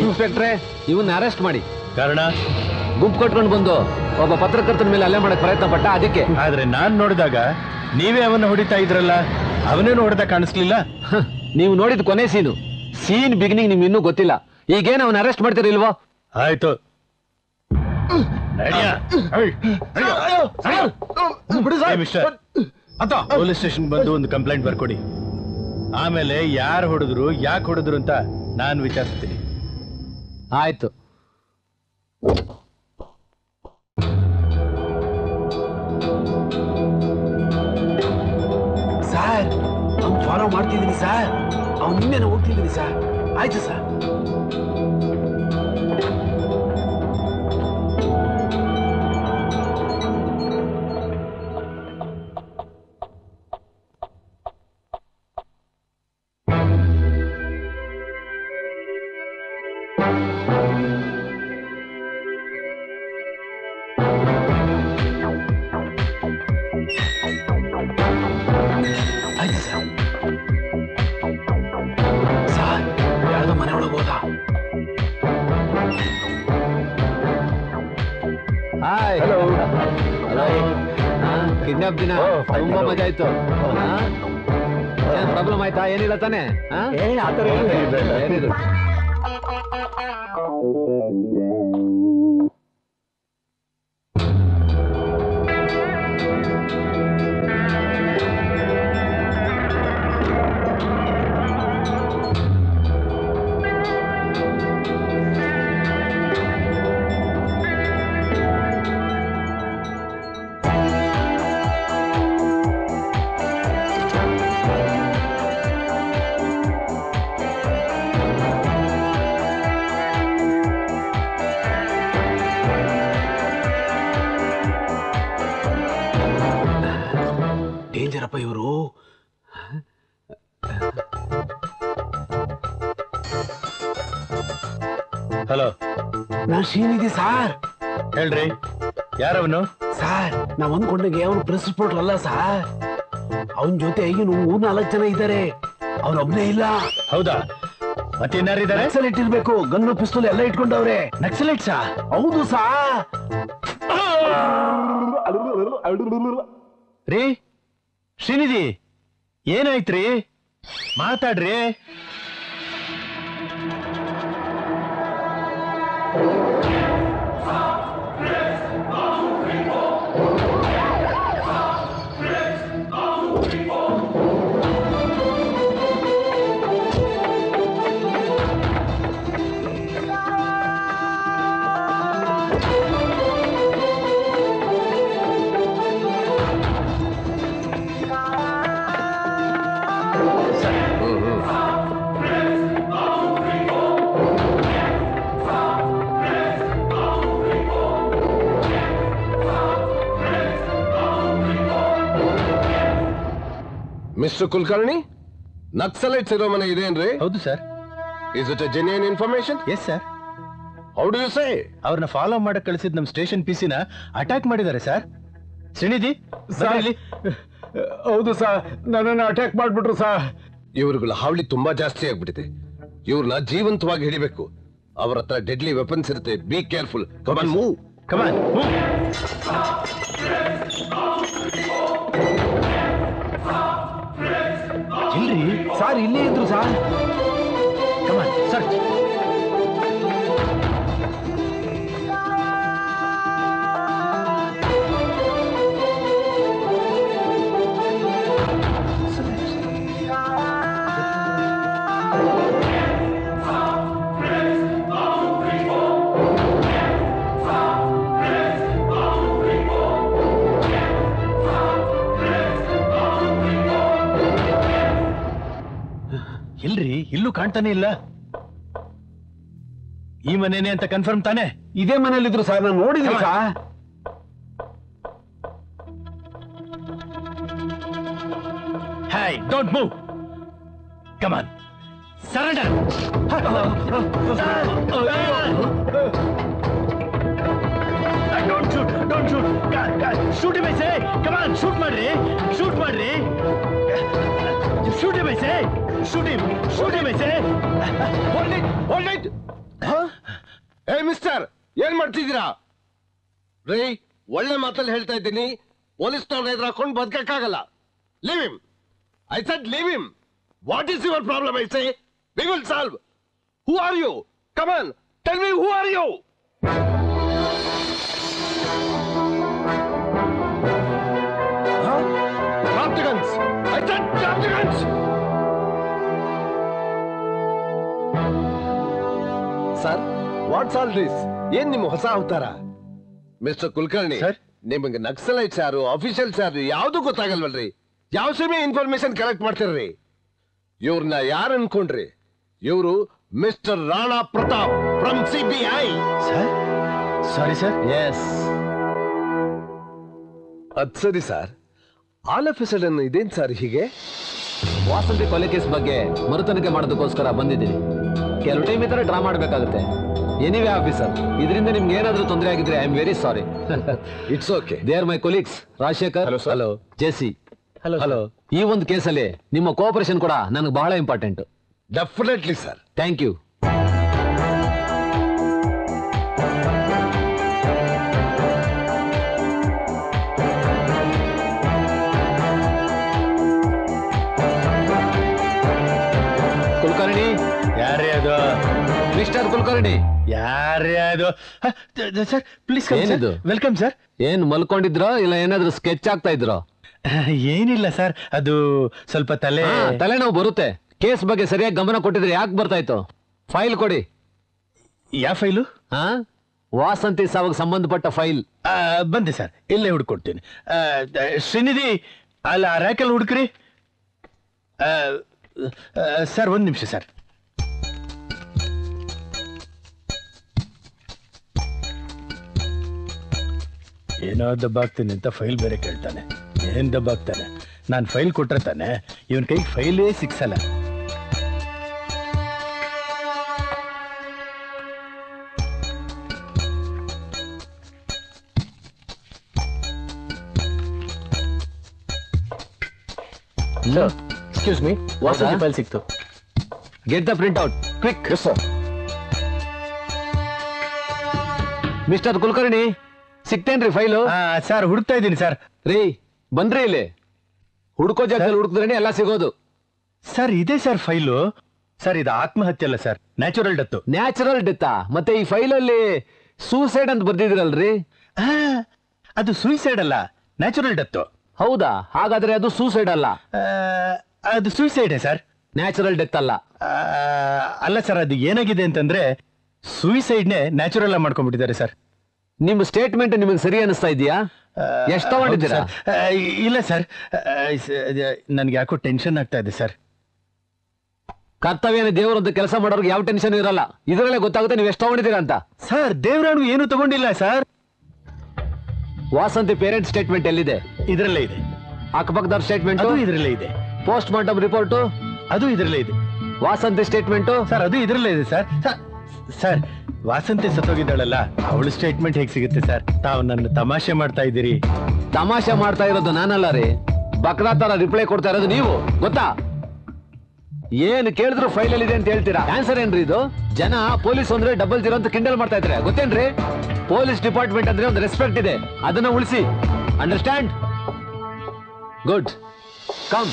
ಇನ್ಸ್ಪೆಕ್ಟ್ರೆ, ಇವನ್ನ ಅರೆಸ್ಟ್ ಮಾಡಿ. ಕಾರಣ? ಗುಂಪು ಕಟ್ಕೊಂಡು ಬಂದು ಒಬ್ಬ ಪತ್ರಕರ್ತನ ಮೇಲೆ ಹಲ್ಲೆ ಮಾಡಕ್ ಪ್ರಯತ್ನ ಪಟ್ಟ, ಅದಕ್ಕೆ. ಆದ್ರೆ ನಾನ್ ನೋಡಿದಾಗ ನೀವೇ ಅವನ್ನ ಹೊಡಿತಾ ಇದ್ರಲ್ಲ, ಅವನೇನು ಹೊಡೆದ ಕಾಣಿಸ್ಲಿಲ್ಲ. ನೀವು ನೋಡಿದ ಕೊನೆ ಸೀನ್ ಬಿಗಿನಿಂಗ್ ನಿಮ್ಗೆ ಇನ್ನೂ ಗೊತ್ತಿಲ್ಲ. ಈಗೇನು ಅವನ್ನ ಅರೆಸ್ಟ್ ಮಾಡ್ತೀರಿಲ್ವೋ? ಆಯ್ತು. ಪೊಲೀಸ್ ಸ್ಟೇಷನ್ ಬಂದು ಒಂದು ಕಂಪ್ಲೇಂಟ್ ಬರ್ಕೊಡಿ. ಆಮೇಲೆ ಯಾರು ಹೊಡೆದ್ರು, ಯಾಕೆ ಹೊಡೆದ್ರು ಅಂತ ನಾನು ವಿಚಾರಿಸ್ತೀನಿ. ಆಯ್ತು. ಸರ್ ಅವ್ನು ಫಾಲೋ ಮಾಡ್ತಿದ್ದೀನಿ ಸರ್. ಅವ್ನು ನಿನ್ನೆ ಹೋಗ್ತಿದ್ದೀನಿ ಸರ್. ಆಯ್ತು ಸರ್. ಆಯ್ತು ಸರ್. ಸರ್ ಯಾರ್ದೋ ಮನೆ ಒಳಗೆ ಹೋದ. ಹಾಯ್. ಹಲೋ. ಕಿಡ್ನಾಪ್ ದಿನ ತುಂಬಾ ಮಜಾ ಆಯ್ತು. ಏನ್ ಪ್ರಾಬ್ಲಮ್ ಆಯ್ತಾ? ಏನಿಲ್ಲ ತಾನೆ? ಏನಿಲ್ಲ. ಡೇಂಜರಪ್ಪ ಇವರು. ಹಲೋ, ನಾನು ಶ್ರೀನಿಧಿ ಸಾರ್. ಹೇಳ್ರಿ, ಯಾರವನು? ಸಾರ್ ನಾವ್ ಅಂದ್ಕೊಂಡಾಗೆ ಅವನು ಪ್ರೆಸ್ ರಿಪೋರ್ಟರ್ ಅಲ್ಲ ಸಾರ್. ಅವನ ಜೊತೆ ಏನು 3-4 ಜನ ಇದ್ದಾರೆ. ಅವನೊಬ್ನೇ ಇಲ್ಲ. ಹೌದಾ? ಮತ್ತೇನಾರಿದ್ದಾರೆ? ನಕ್ಸಲೈಟ್ ಇರ್ಬೇಕು. ಗನ್ನು ಪಿಸ್ತೂಲ್ ಎಲ್ಲ ಇಟ್ಕೊಂಡವ್ರೆ. ನಕ್ಸಲೈಟ್ಸಾ? ಹೌದು ಸಾ. ರೀ ಶ್ರೀನಿಧಿ, ಏನಾಯ್ತ್ರಿ? ಮಾತಾಡ್ರಿ. ಮಿಸ್ಟರ್ ಕುಲಕರ್ಣಿ, ನಕ್ಸಲೈಟ್ಸ್ ಇರೋ ಮನೆ ಇದೆ ಏನ್ರಿ? ಹೌದು sir. Is it a genuine information? Yes sir. How do you say? ಅವ್ರನ್ನ ಫಾಲೋ ಮಾಡಕ್ ಕಳಿಸಿದ್ ನಮ್ ಸ್ಟೇಷನ್ ಪಿಸಿನ ಅಟ್ಯಾಕ್ ಮಾಡಿದ್ದಾರೆ ಸರ್. ಶ್ರೀನಿಧಿ, ಹೌದು ಸರ್, ನನ್ನನ್ನು ಅಟ್ಯಾಕ್ ಮಾಡ್ಬಿಟ್ರು ಸರ್. ಇವರುಗಳ ಹಾವಳಿ ತುಂಬಾ ಜಾಸ್ತಿ ಆಗ್ಬಿಟ್ಟಿದೆ. ಇವ್ರನ್ನ ಜೀವಂತವಾಗಿ ಹಿಡಿಬೇಕು. ಅವ್ರ ಹತ್ರ ಡೆಡ್ಲಿ ವೆಪನ್ಸ್ ಇರುತ್ತೆ. Be careful. Come on, move. Come on, move. ಇಲ್ರಿ ಸಾರ್, ಇಲ್ಲೇ ಇದ್ರು ಸಾರ್. Come on, search. ಇಲ್ರಿ, ಇಲ್ಲೂ ಕಾಣ್ತಾನೆ ಇಲ್ಲ. ಈ ಮನೇನೆ ಅಂತ ಕನ್ಫರ್ಮ್ ತಾನೆ? ಇದೇ ಮನೇಲಿದ್ರು ಸರ್, ನಾನು ನೋಡಿದ್ರಿ sir. Hey, don't move. Come on. Surrender. Don't shoot. Don't shoot. Shoot him, I say. Come on, shoot madri. Shoot madri. Shoot him, I say. Shoot him. Shoot him, I say. Hold it. Hold it. ಏ mister, ಏನ್ ಮಾಡ್ತಿದ್ದೀರಾ? ರೇ, ಒಳ್ಳೆ ಮಾತಲ್ಲಿ ಹೇಳ್ತಾ ಇದ್ದೀನಿ. ಪೊಲೀಸ್ನವ್ರ ಎದುರು ಹಾಕೊಂಡು ಬದುಕಕ್ಕಾಗಲ್ಲ. Leave him. I said leave him. What is your problem, I say? We will solve. Who are you? Come on, tell me, who are you? Huh? Drop the guns. I said drop the guns. Sir, what's all this? ಏನ್ ನಿಮ್ಮ ಹೊಸ ಅವತಾರ? Mister Kulkarni, ನಿಮಗೆ ನಕ್ಸಲೈಟ್ಸ್ ಯಾರು, officials ಯಾರು ಯಾವ್ದು ಗೊತ್ತಾಗಲ್ವಲ್ರಿ? ಯಾವ ಸಮಯ ಇನ್ಫಾರ್ಮೇಶನ್ ಕಲೆಕ್ಟ್ ಮಾಡ್ತಿರ್ರಿ? ಇವ್ರನ್ನ ಯಾರು ಅನ್ಕೊಂಡ್ರಿ? ಇವರು mister Rana Pratap from CBI. Sorry sir. Yes, ಅದ್ ಸರಿ sir. All of a sudden ಇದೇನ್ ಸರ್ ಹೀಗೆ? ವಾಸಂತಿ ಕೊಲೆ ಕೇಸ್ ಬಗ್ಗೆ ಮರುತನಿಕೆ ಮಾಡೋದಕ್ಕೋಸ್ಕರ ಬಂದಿದ್ದೀನಿ. ಕೆಲವು ಟೈಮ್ ಈ ತರ ಡ್ರಾ ಮಾಡ್ಬೇಕಾಗುತ್ತೆ. ಎನಿವೇ ಆಫೀಸರ್, ಇದರಿಂದ ನಿಮ್ಗೆ ಏನಾದ್ರೂ ತೊಂದರೆ ಆಗಿದ್ರೆ I am very sorry. It's okay. They are my colleagues Rajashekhar, hello, JC. Hello. ಈ ಒಂದು ಕೇಸಲ್ಲಿ ನಿಮ್ಮ ಕೋಆಪರೇಷನ್ ಕೂಡ ನನಗೆ ಬಹಳ important. Definitely sir. Thank you. Kulkarni. ಯಾರೇ ಅದು? ಮಿಸ್ಟರ್ ಕುಲಕರ್ಣಿ. ಯಾರೇ ಅದು? ಸರ್ ಪ್ಲೀಸ್ ಏನಿದು? Welcome sir. ಏನ್ ಮಲ್ಕೊಂಡಿದ್ರೋ ಇಲ್ಲ ಏನಾದ್ರೂ ಸ್ಕೆಚ್ ಆಗ್ತಾ ಇದ್ರೋ? ಏನಿಲ್ಲ ಸರ್, ಅದು ಸ್ವಲ್ಪ ತಲೆನೋವು ಬರುತ್ತೆ. ಕೇಸ್ ಬಗ್ಗೆ ಸರಿಯಾಗಿ ಗಮನ ಕೊಟ್ಟಿದ್ರೆ ಯಾಕೆ ಬರ್ತಾ ಇತ್ತು? ಫೈಲ್ ಕೊಡಿ. ಯಾವ ಫೈಲು? ವಾಸಂತಿ ಸಾವಿಗೆ ಸಂಬಂಧಪಟ್ಟ ಫೈಲ್. ಬಂದೆ ಸರ್, ಇಲ್ಲೇ ಹುಡ್ಕೊಡ್ತೀನಿ. ಶ್ರೀನಿಧಿ, ಅಲ್ಲ ರ್ಯಾಕಲ್ಲಿ ಹುಡುಕ್ರಿ. ಸರ್ ಒಂದು ನಿಮಿಷ ಸರ್. ಏನೋ ದಬ್ಬಾಗ್ತೀನಿ ಅಂತ ಫೈಲ್ ಬೇರೆ ಕೇಳ್ತಾನೆ. ಏನ್ ದಬ್ಬಾಗ್ತಾನೆ? ನಾನು ಫೈಲ್ ಕೊಟ್ರೆ ತಾನೆ ಇವನ್ ಕೈಗೆ ಫೈಲೇ ಸಿಕ್ಸಲ್ಲ. ಎಕ್ಸ್ಕ್ಯೂಸ್ ಮೀ, ವಾಸಂತಿ ಫೈಲ್ ಸಿಕ್ತು. Get the print out quick. Yes sir. Mister Kulkarni, ಸಿಕ್ತೇನ್ರಿ ಫೈಲು? ಸರ್ ಹುಡುಕ್ತಾ ಇದ್ದೀನಿ ಸರ್. ರೀ ಬನ್ರಿ ಇಲ್ಲಿ. ಹುಡ್ಕೋ ಜಾಗದಲ್ಲಿ ಹುಡುಕಿದ್ರೇನೆ ಎಲ್ಲ ಸಿಗೋದು. ಸರ್ ಇದೆ ಸರ್ ಫೈಲು. ಸರ್ ಇದು ಆತ್ಮಹತ್ಯೆ ಅಲ್ಲ sir, natural death. Natural death? ಮತ್ತೆ ಈ ಫೈಲಲ್ಲಿ ಸೂಸೈಡ್ ಅಂತ ಬರ್ದಿದಿರಲ್ರಿ? ಅದು ಸೂಸೈಡ್ ಅಲ್ಲ, ನ್ಯಾಚುರಲ್ ಡೆತ್. ಹೌದಾ? ಹಾಗಾದ್ರೆ ಅದು ಸೂಸೈಡ್ ಅಲ್ಲ. ಅದು ಸೂಸೈಡ್ ಸರ್, ನ್ಯಾಚುರಲ್ ಡೆತ್ ಅಲ್ಲ. ಅಲ್ಲ ಸರ್, ಅದು ಏನಾಗಿದೆ ಅಂತಂದ್ರೆ ಸೂಸೈಡ್ನೇ ನ್ಯಾಚುರಲ್ ಆಗಿ ಮಾಡ್ಕೊಂಡ್ಬಿಟ್ಟಿದ್ದಾರೆ ಸರ್. ನಿಮ್ಮ ಸ್ಟೇಟ್ಮೆಂಟ್ ನಿಮಗೆ ಸರಿ ಅನಿಸ್ತಾ ಇದೆಯಾ? ಎಷ್ಟು ತಗೊಂಡಿದ್ದೀರಾ? ಇಲ್ಲ ಸರ್, ನನ್ಗೆ ಯಾಕೋ ಟೆನ್ಷನ್ ಆಗ್ತಾ ಇದೆ ಸರ್. ಕರ್ತವ್ಯನೇ ದೇವರು ಅಂತ ಕೆಲಸ ಮಾಡೋರ್ಗೆ ಯಾವ ಟೆನ್ಷನ್ ಇರಲ್ಲ. ಇದರಲ್ಲೇ ಗೊತ್ತಾಗುತ್ತೆ ನೀವು ಎಷ್ಟು ತಗೊಂಡಿದ್ದೀರಾ ಅಂತ. ಸರ್ ದೇವರಾಣು ಏನು ತಗೊಂಡಿಲ್ಲ ಸರ್. ವಾಸಂತಿ ಪೇರೆಂಟ್ ಸ್ಟೇಟ್ಮೆಂಟ್ ಎಲ್ಲಿದೆ? ಇದರಲ್ಲೇ ಇದೆ. ಅಕ್ಕಪಕ್ಕದವ್ರ ಸ್ಟೇಟ್ಮೆಂಟ್ ಅದು ಇದರಲ್ಲೇ ಇದೆ. ಪೋಸ್ಟ್ ಮಾರ್ಟಮ್ ರಿಪೋರ್ಟ್ ಅದು ಇದರಲ್ಲೇ ಇದೆ. ವಾಸಂತಿ ಸ್ಟೇಟ್ಮೆಂಟ್ ಸರ್ ಅದು ಇದರಲ್ಲೇ ಇದೆ ಸರ್. ಸರ್ ವಾಸಂತಿ ಸತ್ತೋಗಿದ್ದಾಳಲ್ಲ, ಅವಳು ಸ್ಟೇಟ್ಮೆಂಟ್ ಹೇಗೆ ಸಿಗುತ್ತೆ ಸರ್? ತಾವು ನನ್ನ ತಮಾಷೆ ಮಾಡ್ತಾ ಇದ್ದೀರಿ. ತಮಾಷೆ ಮಾಡ್ತಾ ಇರೋದು ನಾನಲ್ಲ ರೀ, ಬಕ್ರಾ ತರ ರಿಪ್ಲೈ ಕೊಡ್ತಾ ಇರೋದು ನೀವು, ಗೊತ್ತಾ? ಏನ್ ಕೇಳಿದ್ರು ಫೈಲ್ ಅಲ್ಲಿ ಇದೆ ಅಂತ ಹೇಳ್ತೀರಾ. ಆನ್ಸರ್ ಏನ್ರಿ ಇದು? ಜನ ಪೊಲೀಸ್ ಅಂದ್ರೆ ಡಬಲ್ ಜೀರೋ ಅಂತ ಕಿಂಡಲ್ ಮಾಡ್ತಾ ಇದ್ರೆ ಗೊತ್ತೇನ್ರಿ? ಪೊಲೀಸ್ ಡಿಪಾರ್ಟ್ಮೆಂಟ್ ಅಂದ್ರೆ ಒಂದು ರೆಸ್ಪೆಕ್ಟ್ ಇದೆ, ಅದನ್ನ ಉಳಿಸಿ. ಅಂಡರ್ಸ್ಟ್ಯಾಂಡ್? Good, come.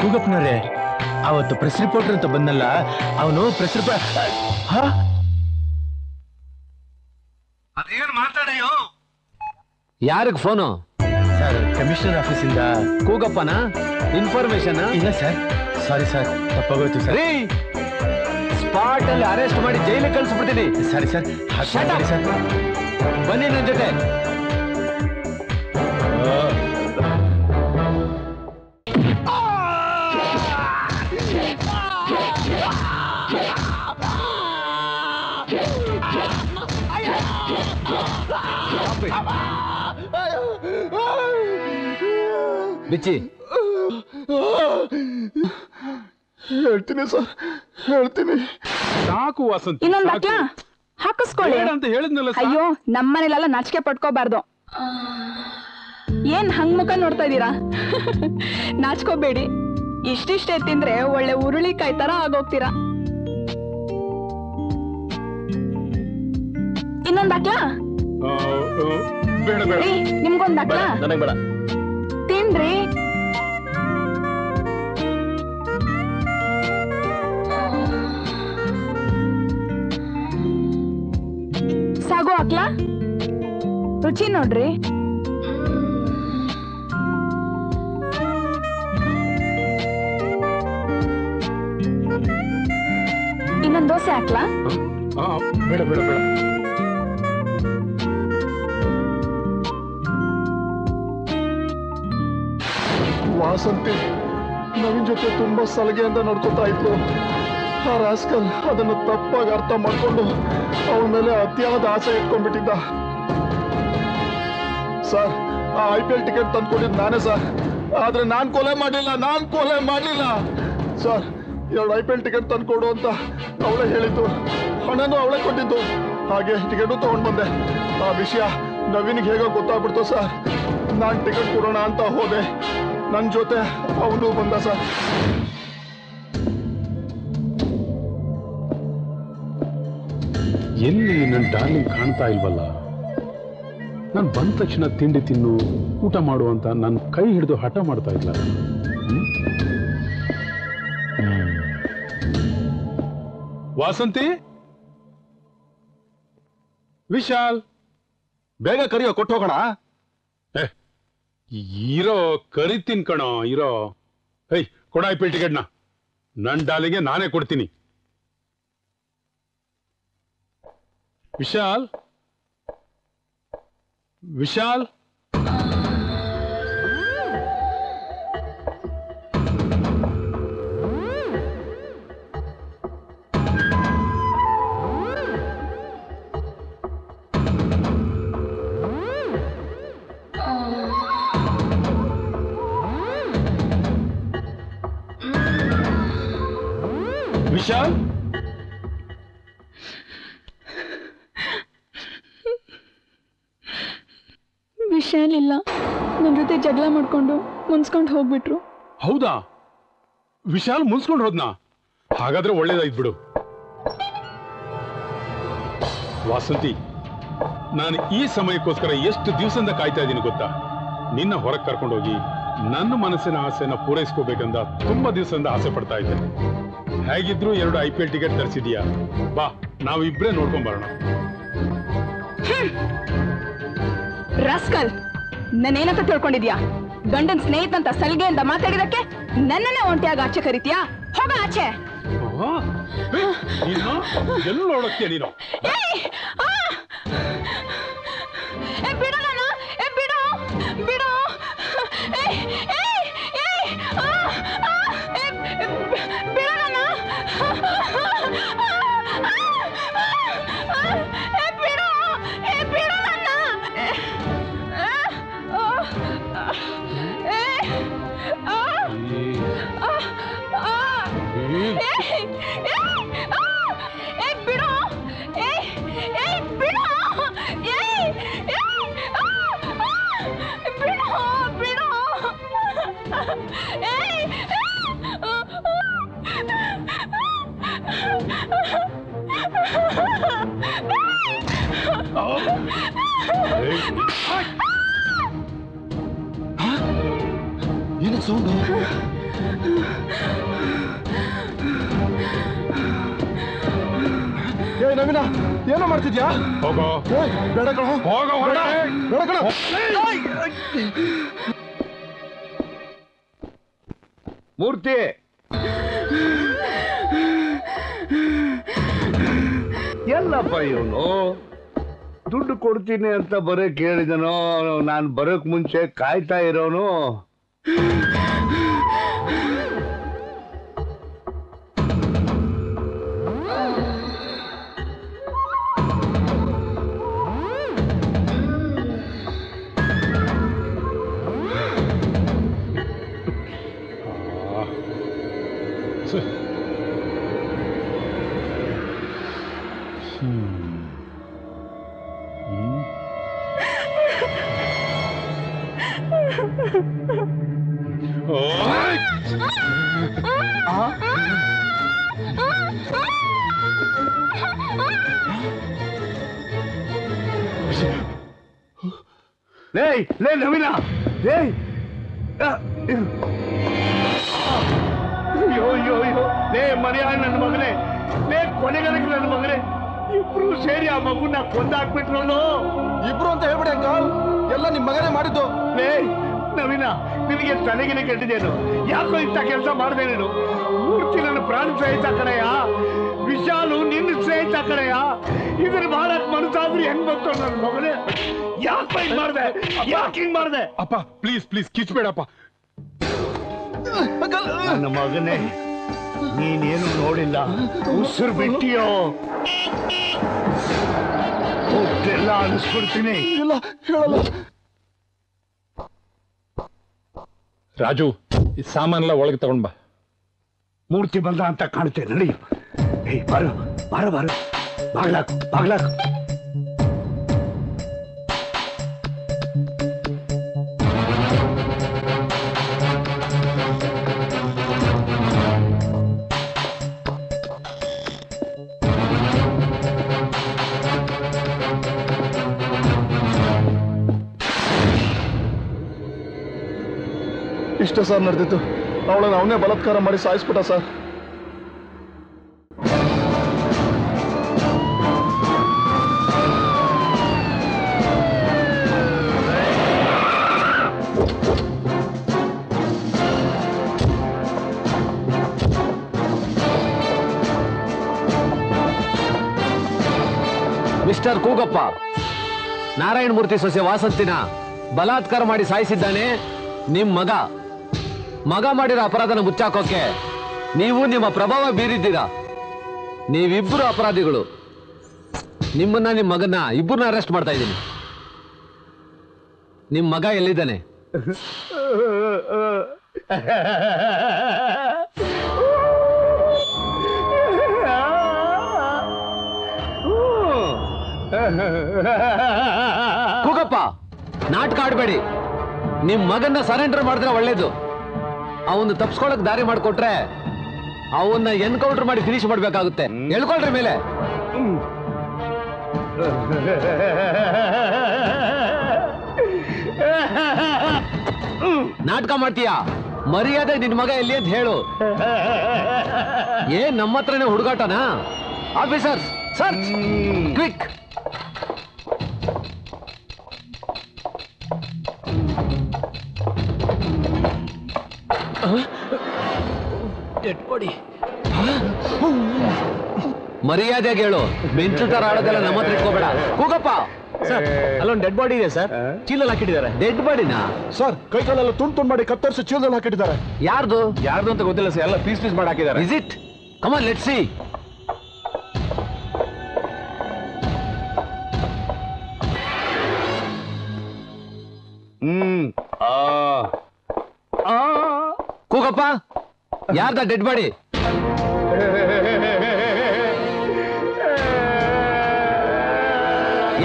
ಕೂಗಪ್ಪನವ್ರೆ, ಅವತ್ತು ಪ್ರೆಸ್ ರಿಪೋರ್ಟರ್ ಅಂತ ಬಂದಲ್ಲ, ಅವನು ಪ್ರೆಸ್ ಅದೇನು ಮಾತಾಡೋ? ಯಾರಿಗೆ ಫೋನು? ಸರ್ ಕಮಿಷನರ್ ಆಫೀಸಿಂದ. ಕೂಗಪ್ಪನ ಇನ್ಫಾರ್ಮೇಶನ್? ಇಲ್ಲ ಸರ್, ಸಾರಿ ಸರ್, ತಪ್ಪಾಗೋಯ್ತು ಸರ್. ರೀ, ಸ್ಪಾಟ್ ಅಲ್ಲಿ ಅರೆಸ್ಟ್ ಮಾಡಿ ಜೈಲಿಗೆ ಕಳಿಸ್ಬಿಡ್ತೀನಿ. ಸಾರಿ ಸರ್, ಸರ್ ಬನ್ನಿ ನನ್ನ ಜೊತೆ. ಬಿಚ್ಚಿ. ಹೇಳ್ತೀನಿ ಸರ್, ಹೇಳ್ತೀನಿ. ಸಾಕು ವಾಸಂತಿ, ಇನ್ನೊಂದು ಹಾಕ್ಲಾ? ಹಾಕಿಸ್ಕೊಳ್ಳಿ ಅಂತ ಹೇಳಿದ್ನಲ್ಲ. ಅಯ್ಯೋ, ನಮ್ಮನೇಲೆಲ್ಲ ನಾಚಿಕೆ ಪಡ್ಕೋಬಾರ್ದು. ಏನ್ ಹಂಗ್ ಮುಖ ನೋಡ್ತಾ ಇದ್ದೀರಾ? ನಾಚ್ಕೋಬೇಡಿ, ಇಷ್ಟಿಷ್ಟೇ ತಿಂದ್ರೆ ಒಳ್ಳೆ ಉರುಳಿಕಾಯಿ ತರ ಆಗೋಗ್ತೀರಾ. ಇನ್ನೊಂದ್ ಹಾಕ್ಲಾ? ಬೇಡ ಬೇಡ, ನಿಮ್ಗೊಂದ್ ಹಾಕ್ಲಾ? ನನಗೆ ಬೇಡ. ತಿನ್ರಿ. ಸಾಗು ಹಾಕ್ಲಾ? ರುಚಿ ನೋಡ್ರಿ. ದೋಸೆ ಹಾಕ್ಲಾ? ಬೇಡ ಬೇಡ ಬೇಡ. ವಾಸಂತಿ ನವೀನ್ ಜೊತೆ ತುಂಬಾ ಸಲಹೆಯಿಂದ ನಡ್ಕೋತಾ ಇತ್ತು. ಆ ರಾಸ್ಕಲ್ ಅದನ್ನು ತಪ್ಪಾಗಿ ಅರ್ಥ ಮಾಡ್ಕೊಂಡು ಅವಳ ಮೇಲೆ ಅತಿಯಾದ ಆಸೆ ಇಟ್ಕೊಂಡ್ಬಿಟ್ಟಿದ್ದ. ಸರ್, ಆ IPL ಟಿಕೆಟ್ ತಂದ್ಕೊಂಡಿದ್ದು ನಾನೇ ಸರ್. ಆದ್ರೆ ನಾನ್ ಕೊಲೆ ಮಾಡ್ಲಿಲ್ಲ ಸರ್. 2 IPL ಟಿಕೆಟ್ ತಂದ್ಕೊಡು ಅಂತ ಅವಳೇ ಹೇಳಿದ್ದು, ಹಣನೂ ಅವಳೇ ಕೊಟ್ಟಿದ್ದು. ಹಾಗೆ ಟಿಕೆಟು ತಗೊಂಡ್ ಬಂದೆ. ಆ ವಿಷಯ ನವೀನ್ಗೆ ಹೇಗೋ ಗೊತ್ತಾಗ್ಬಿಡ್ತು ಸರ್. ನಾನ್ ಟಿಕೆಟ್ ಕೊಡೋಣ ಅಂತ ಹೋದೆ, ನನ್ ಜೊತೆ ಅವನು ಬಂದ ಸರ್. ಎಲ್ಲಿ ನನ್ನ ಡಾರ್ಲಿಂಗ್ ಕಾಣ್ತಾ ಇಲ್ವಲ್ಲ? ನಾನು ಬಂದ ತಕ್ಷಣ ತಿಂಡಿ ತಿನ್ನು, ಊಟ ಮಾಡು ಅಂತ ನನ್ನ ಕೈ ಹಿಡಿದು ಹಠ ಮಾಡ್ತಾ ಇಲ್ಲ. ವಾಸಂತಿ, ವಿಶಾಲ್, ಬೇಗ ಕರಿಯೋ, ಕೊಟ್ಟು ಹೋಗೋಣ. ಇರೋ ಕರಿತೀನಿ ಕಣೋ, ಇರೋ. ಕೊಡ IPL ಟಿಕೆಟ್ನ. ನನ್ನ ಡಾಲಿಗೆ ನಾನೇ ಕೊಡ್ತೀನಿ. ವಿಶಾಲ್, ವಿಶಾಲ್, ವಿಶಾಲ್, ವಿಷಯ ಇಲ್ಲ, ನನ್ನ ಜೊತೆ ಜಗಳ ಮಾಡ್ಕೊಂಡು ಮುನ್ಸ್ಕೊಂಡು ಹೋಗ್ಬಿಟ್ರು. ಹೌದಾ? ವಿಶಾಲ್ ಮುನ್ಸ್ಕೊಂಡು ಹೋದ್ನಾ? ಹಾಗಾದ್ರೆ ಒಳ್ಳೇದಾಯ್ತು ಬಿಡು. ವಾಸಂತಿ, ನಾನು ಈ ಸಮಯಕ್ಕೋಸ್ಕರ ಎಷ್ಟು ದಿವಸದಿಂದ ಕಾಯ್ತಾ ಇದ್ದೀನಿ ಗೊತ್ತಾ? ನಿನ್ನ ಹೊರಗೆ ಕರ್ಕೊಂಡೋಗಿ ನನ್ನ ಮನಸ್ಸಿನ ಆಸೆನ ಪೂರೈಸ್ಕೋಬೇಕಂದ ತುಂಬಾ ದಿವಸದಿಂದ ಆಸೆ ಪಡ್ತಾ ಇದ್ದೆ. ಹೇಗಿದ್ರು 2 IPL ಟಿಕೆಟ್ ತರಿಸಿದ್ಯಾ? ಬಾ, ನಾವಿಬ್ರೇ ನೋಡ್ಕೊಂಡ್ ಬರೋಣ. ರಾಸ್ಕಲ್, ನಾನೇನಂತ ತಿಳ್ಕೊಂಡಿದ್ಯಾ? ಗಂಡನ್ ಸ್ನೇಹಿತಂತ ಸಲಿಗೆಯಿಂದ ಮಾತಾಡಿದಕ್ಕೆ ನನ್ನನ್ನೇ ಒಂಟಿಯಾಗಿ ಆಚೆ ಕರಿತೀಯಾ? ಹೋಗ ಆಚೆ. ಎಲ್ಲ ನೋಡಕ್ಕೆ ನೀನು. ಬಿಡು ನನ್ನ, ಬಿಡು ಬಿಡು. ಬಿಡು ನನ್ನ. ಏನು ಸೌಂಡು? ನವೀನ, ಏನೋ ಮಾಡ್ತಿದ್ಯಾ? ಹೋಗೋ. ಬೇಡ ಕಣೋ, ಹೋಗೋ, ಬೇಡ ಕಣೋ. ಮೂರ್ತಿ, ಎಲ್ಲಪ್ಪ ಇವನು? ದುಡ್ಡು ಕೊಡ್ತೀನಿ ಅಂತ ಬರೋಕ್ ಹೇಳಿದನೋ? ನಾನು ಬರೋಕ್ ಮುಂಚೆ ಕಾಯ್ತಾ ಇರೋನು. ಲೇ ನವೀನ, ಲೇ ಲೇ ಮರ್ಯಾದ ನನ್ನ ಮಗನೇ, ಲೇ ಕೊನೆಗಳಿಗೆ ನನ್ನ ಮಗನೇ, ಇಬ್ರು ಸೇರಿ ಆ ಮಗುನ ಕೊಂದಾಕ್ಬಿಟ್ರು. ಇಬ್ರು ಅಂತ ಹೇಳ್ಬಿಡಿ ಅಂಕಲ್, ಎಲ್ಲ ನಿಮ್ ಮಗನೇ ಮಾಡಿದ್ದು. ಲೇ ನವೀನ, ನಿನಗೆ ತಲೆಗಿನ ಕೆಟ್ಟಿದ್ದೇನು? ಯಾಕೋ ಇಂಥ ಕೆಲಸ ಮಾಡಿದೆ ನೀನು? ಮೂರ್ತಿ ನನ್ನ ಪ್ರಾಣ ಸಹಿತ ಕಣಯ್ಯ. ವಿಶಾಲು ನಿನ್ನ ಸ್ನೇಹಿತ ಕಡೆಯ ಇದ್ರ ಮಾಡಕ್ ಮನಸ್ಸಾದ್ರೂ ಹೆಂಗ್ ಬಂತು ನನ್ನ ಮಗನೇ? ಯಾಕೆ ಹಿಂಗ್ ಮಾಡ್ದೆ? ಯಾಕೆ ಹಿಂಗ್ ಮಾಡ್ದೆ? ಅಪ್ಪ ಪ್ಲೀಸ್ ಪ್ಲೀಸ್ ಕಿಚ್ಬೇಡಪ್ಪ. ನನ್ನ ಮಗನೇ, ನೀನೇನು ನೋಡಿಲ್ಲ, ಉಸಿರು ಬಿಟ್ಟಿಯೋ ಎಲ್ಲ ಅನಿಸ್ಬಿಡ್ತೀನಿ. ಇಲ್ಲ ಹೇಳಲ್ಲ. ರಾಜು, ಈ ಸಾಮಾನೆಲ್ಲ ಒಳಗೆ ತಗೊಂಡ್ ಬಾ. ಮೂರ್ತಿ ಬಂದ ಅಂತ ಕಾಣುತ್ತೆ, ನಡಿ. ಏಯ್ ಬಾರು ಬಾರು ಬಾರು, ಬಾಗ್ಲಾಕು ಬಾಗ್ಲಾಕು. ಇಷ್ಟೇ ಸರ್ ನಡೆದಿತ್ತು. ಅವಳನ್ನು ಅವನೇ ಬಲಾತ್ಕಾರ ಮಾಡಿ ಸಾಯಿಸ್ಬಿಟ್ಟ ಸರ್. ಮಿಸ್ಟರ್ ಕೂಗಪ್ಪ, ನಾರಾಯಣ ಮೂರ್ತಿ ಸೊಸೆ ವಾಸಂತಿನ ಬಲಾತ್ಕಾರ ಮಾಡಿ ಸಾಯಿಸಿದ್ದಾನೆ ನಿಮ್ ಮಗ. ಮಗ ಮಾಡಿರೋ ಅಪರಾಧನ ಮುಚ್ಚಾಕೋಕೆ ನೀವು ನಿಮ್ಮ ಪ್ರಭಾವ ಬೀರಿದ್ದೀರಾ. ನೀವಿಬ್ಬರು ಅಪರಾಧಿಗಳು. ನಿಮ್ಮನ್ನ ನಿಮ್ಮ ಮಗನ ಇಬ್ಬರನ್ನ ಅರೆಸ್ಟ್ ಮಾಡ್ತಾ ಇದ್ದೀನಿ. ನಿಮ್ ಮಗ ಎಲ್ಲಿದ್ದಾನೆ? ಕೂಗಪ್ಪ, ನಾಟಕ ಆಡ್ಬೇಡಿ. ನಿಮ್ ಮಗನ್ನ ಸರೆಂಡರ್ ಮಾಡಿದ್ರೆ ಒಳ್ಳೇದು. ಅವನ್ನ ತಪ್ಸ್ಕೊಳಕ್ ದಾರಿ ಮಾಡ್ಕೊಟ್ರೆ ಅವನ್ನ ಎನ್ಕೌಂಟರ್ ಮಾಡಿ ಫಿನಿಶ್ ಮಾಡ್ಬೇಕಾಗುತ್ತೆ. ಹೇಳ್ಕೊಳ್ರಿ ಮೇಲೆ. ನಾಟಕ ಮಾಡ್ತೀಯಾ? ಮರ್ಯಾದೆ ನಿನ್ ಮಗ ಎಲ್ಲಿ ಅಂತ ಹೇಳು. ಏನ್ ನಮ್ಮ ಹತ್ರನೇ ಹುಡುಗಾಟನಾ? Officers search quick. ಮರ್ಯಾದೆಗೆ ಹೇಳು. ಬೆಂಚು ತರ ಆಡೋದೆಲ್ಲ ನಮ್ಮ ಹತ್ರ ಇಟ್ಕೋಬೇಡ. ಕೂಗಪ್ಪ, ಅಲ್ಲೊಂದು ಡೆಡ್ ಬಾಡಿ ಇದೆ ಸರ್, ಚೀಲಲ್ಲಿ ಹಾಕಿಟ್ಟಿದ್ದಾರೆ. ಡೆಡ್ ಬಾಡಿನಾ? ಸರ್ ಕೈ ಕಾಲೆಲ್ಲ ತುಂಡು ಮಾಡಿ ಕತ್ತರಿಸಿ ಚೀಲದಲ್ಲಿ ಹಾಕಿಟ್ಟಿದ್ದಾರೆ. ಯಾರ್ದು ಯಾರ್ದು ಅಂತ ಗೊತ್ತಿಲ್ಲ ಸರ್, ಎಲ್ಲ ಪೀಸ್ ಮಾಡಿ ಹಾಕಿದ್ದಾರೆ. Is it? Come on let's see. ಕೂಗಪ್ಪ, ಯಾರ್ದ ಡೆಡ್ ಬಾಡಿ?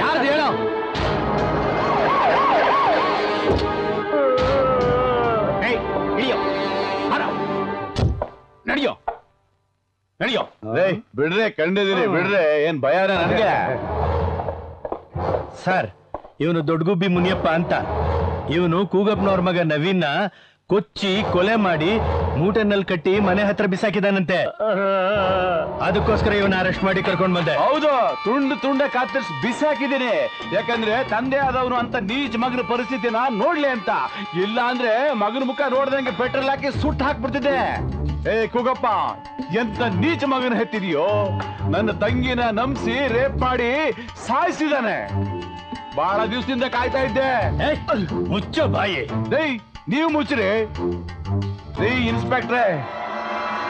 ಯಾರ್ದು ಹೇಳೋ? ನಡಿಯೋ ನಡಿಯೋ. ಬಿಡ್ರೆ, ಕಂಡಿದ್ದೀನಿ ಬಿಡ್ರೆ. ಏನ್ ಭಯ ನನಗೆ? ಸರ್, ಇವನು ದೊಡ್ಡಗುಬ್ಬಿ ಮುನಿಯಪ್ಪ ಅಂತ. ಇವನು ಕೂಗಪ್ಪನವ್ರ ಮಗ ನವೀನ್ನ ಕೊಚ್ಚಿ ಕೊಲೆ ಮಾಡಿ ಮೂಟೆನಲ್ಲಿ ಕಟ್ಟಿ ಮನೆ ಹತ್ರ ಬಿಸಾಕಿದಾನಂತೆ. ಅದಕ್ಕೋಸ್ಕರ ಇವನ್ನ ಅರೆಸ್ಟ್ ಮಾಡಿ ಕರ್ಕೊಂಡ್ ಬಂದೆ. ಹೌದು, ತುಂಡು ತುಂಡ ಕಾತರಿಸಿ ಬಿಸಾಕಿದ್ದೀನಿ. ಯಾಕಂದ್ರೆ ತಂದೆ ಆದವನು ಅಂತ ನೀಚ್ ಮಗನ ಪರಿಸ್ಥಿತಿನ ನೋಡ್ಲಿ ಅಂತ. ಇಲ್ಲ ಅಂದ್ರೆ ಮಗನ ಮುಖ ನೋಡ್ದಂಗೆ ಪೆಟ್ರೋಲ್ ಹಾಕಿ ಸುಟ್ಟು ಹಾಕ್ಬಿಡ್ತಿದ್ದೆ. ಏ ಕೂಗಪ್ಪ, ಎಂತ ನೀಚ ಮಗನ ಹೆತ್ತಿದೆಯೋ? ನನ್ನ ತಂಗಿನ ನಂಬಿಸಿ ರೇಪ್ ಮಾಡಿ ಸಾಯಿಸಿದಾನೆ. ಬಹಳ ದಿವಸದಿಂದ ಕಾಯ್ತಾ ಇದ್ದೆ. ಮುಚ್ಚೋ ಬಾಯಿ. ನೀವು ಮುಚ್ಚ್ರಿ. ಇನ್ಸ್ಪೆಕ್ಟ್ರೆ,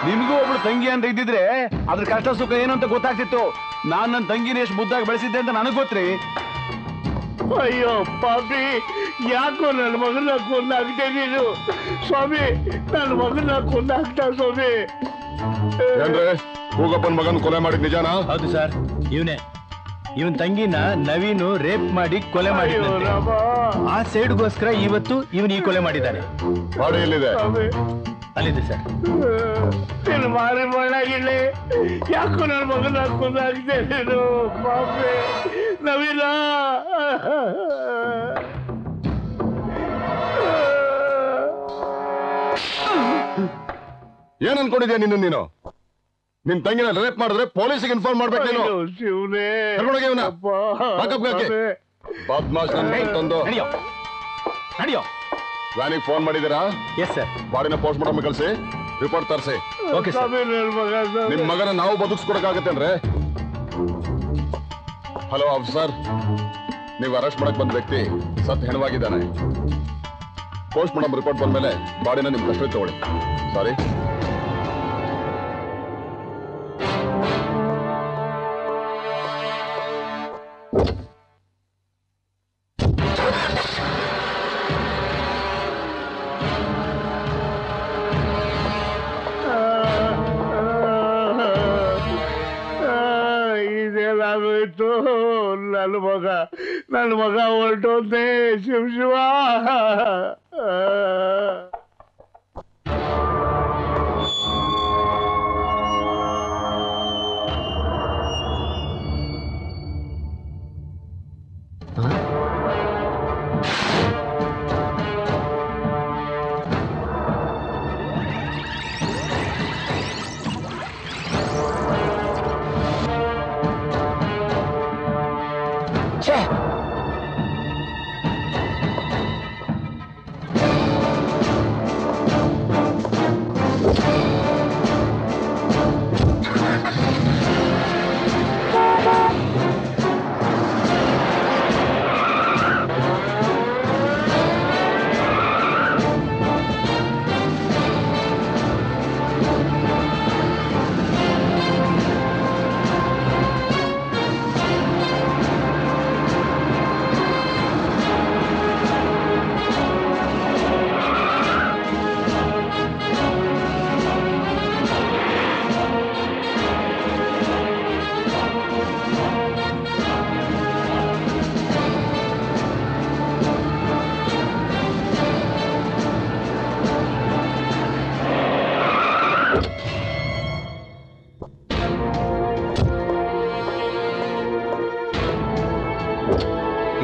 ನಿಮ್ಗೂ ಒಬ್ಳು ತಂಗಿ ಅಂತ ಇದ್ದಿದ್ರೆ ಅದ್ರ ಕಷ್ಟ ಸುಖ ಏನು ಅಂತ ಗೊತ್ತಾಗ್ತಿತ್ತು. ನಾನ್ ನನ್ನ ತಂಗಿನ ಎಷ್ಟು ಮುದ್ದಾಗಿ ಬೆಳೆಸಿದ್ದೆ ಅಂತ ನನಗ್ ಗೊತ್ತ್ರಿ. ಅಯ್ಯೋ ಪಾಪಿ, ಯಾಕೋ ನನ್ನ ಮಗನ ಕೊಂದಾಗ್ತೇ ನೀನು? ಸ್ವಾಮಿ, ನನ್ನ ಮಗನ ಕೊಂದಾಗ್ತಾ ಸ್ವಾಮಿ. ಏನ್ರೆ, ಕೂಗಪ್ಪನ ಮಗನ್ ಕೊಲೆ ಮಾಡಿದ್ ನಿಜಾನಾ? ಹೌದು ಸರ್, ಇವನೇ. ಇವನ್ ತಂಗಿನ ನವೀನು ರೇಪ್ ಮಾಡಿ ಕೊಲೆ ಮಾಡಿದ್ದಾನೆ. ಆ ಸೈಡ್ಗೋಸ್ಕರ ಇವತ್ತು ಇವನ್ ಈ ಕೊಲೆ ಮಾಡಿದ್ದಾನೆ. ಬಾಡಿ ಎಲ್ಲಿದೆ? ಅಲ್ಲಿದೆ ಸರ್. ನೀನು ಮಾರಿ ಮಾಡಾಗಿಲ್ಲ. ಯಾಕೋ ನನ್ನ ಮಗನ ಕೊಂದಾಗ್ತೇ ನೀನು? ಪಾಪಿ ನವೀನ. ಏನ್ ಅನ್ಕೊಂಡಿದ್ಯಾ ನೀನು? ನಿನ್ ತಂಗಿನ ರೇಪ್ ಮಾಡಿದ್ರೆ ಪೊಲೀಸಿಗೆ ಇನ್ಫಾರ್ಮ್ ಮಾಡ್ಬೇಕು ನೀನು. ಶಿವನೇ, ಬದ್ಮಾಶ್ ತಂದು ನಡಿಯೋ. ವ್ಯಾನಿಗೆ ಫೋನ್ ಮಾಡಿದ್ದೀರಾ? Yes sir. ಬಾಡಿನ ಪೋಸ್ಟ್ ಮಾರ್ಟಮ್ ಕಳಿಸಿ ರಿಪೋರ್ಟ್ ತರಿಸಿ. Okay sir. ನಿಮ್ ಮಗನ ನಾವು ಬದುಕಿಸ್ಕೊಡಕ್ಕಾಗತ್ತೇನ್ರೆ? ಹಲೋ ಆಫೀಸರ್, ನೀವು ಅರೆಸ್ಟ್ ಮಾಡಕ್ ಬಂದ ವ್ಯಕ್ತಿ ಸತ್ ಹೆಣವಾಗಿದ್ದಾನೆ. ಪೋಸ್ಟ್ ಮಾರ್ಟಮ್ ರಿಪೋರ್ಟ್ ಬಂದ್ಮೇಲೆ ಬಾಡಿನ ನಿಮ್ ಕಷ್ಟ ತಗೊಳ್ಳಿ. ಸಾರಿ. ಇದೇನಾಗೋಯ್ತು? ನನ್ನ ಮಗ ಹೊರಟೋದೆ. ಶಿವ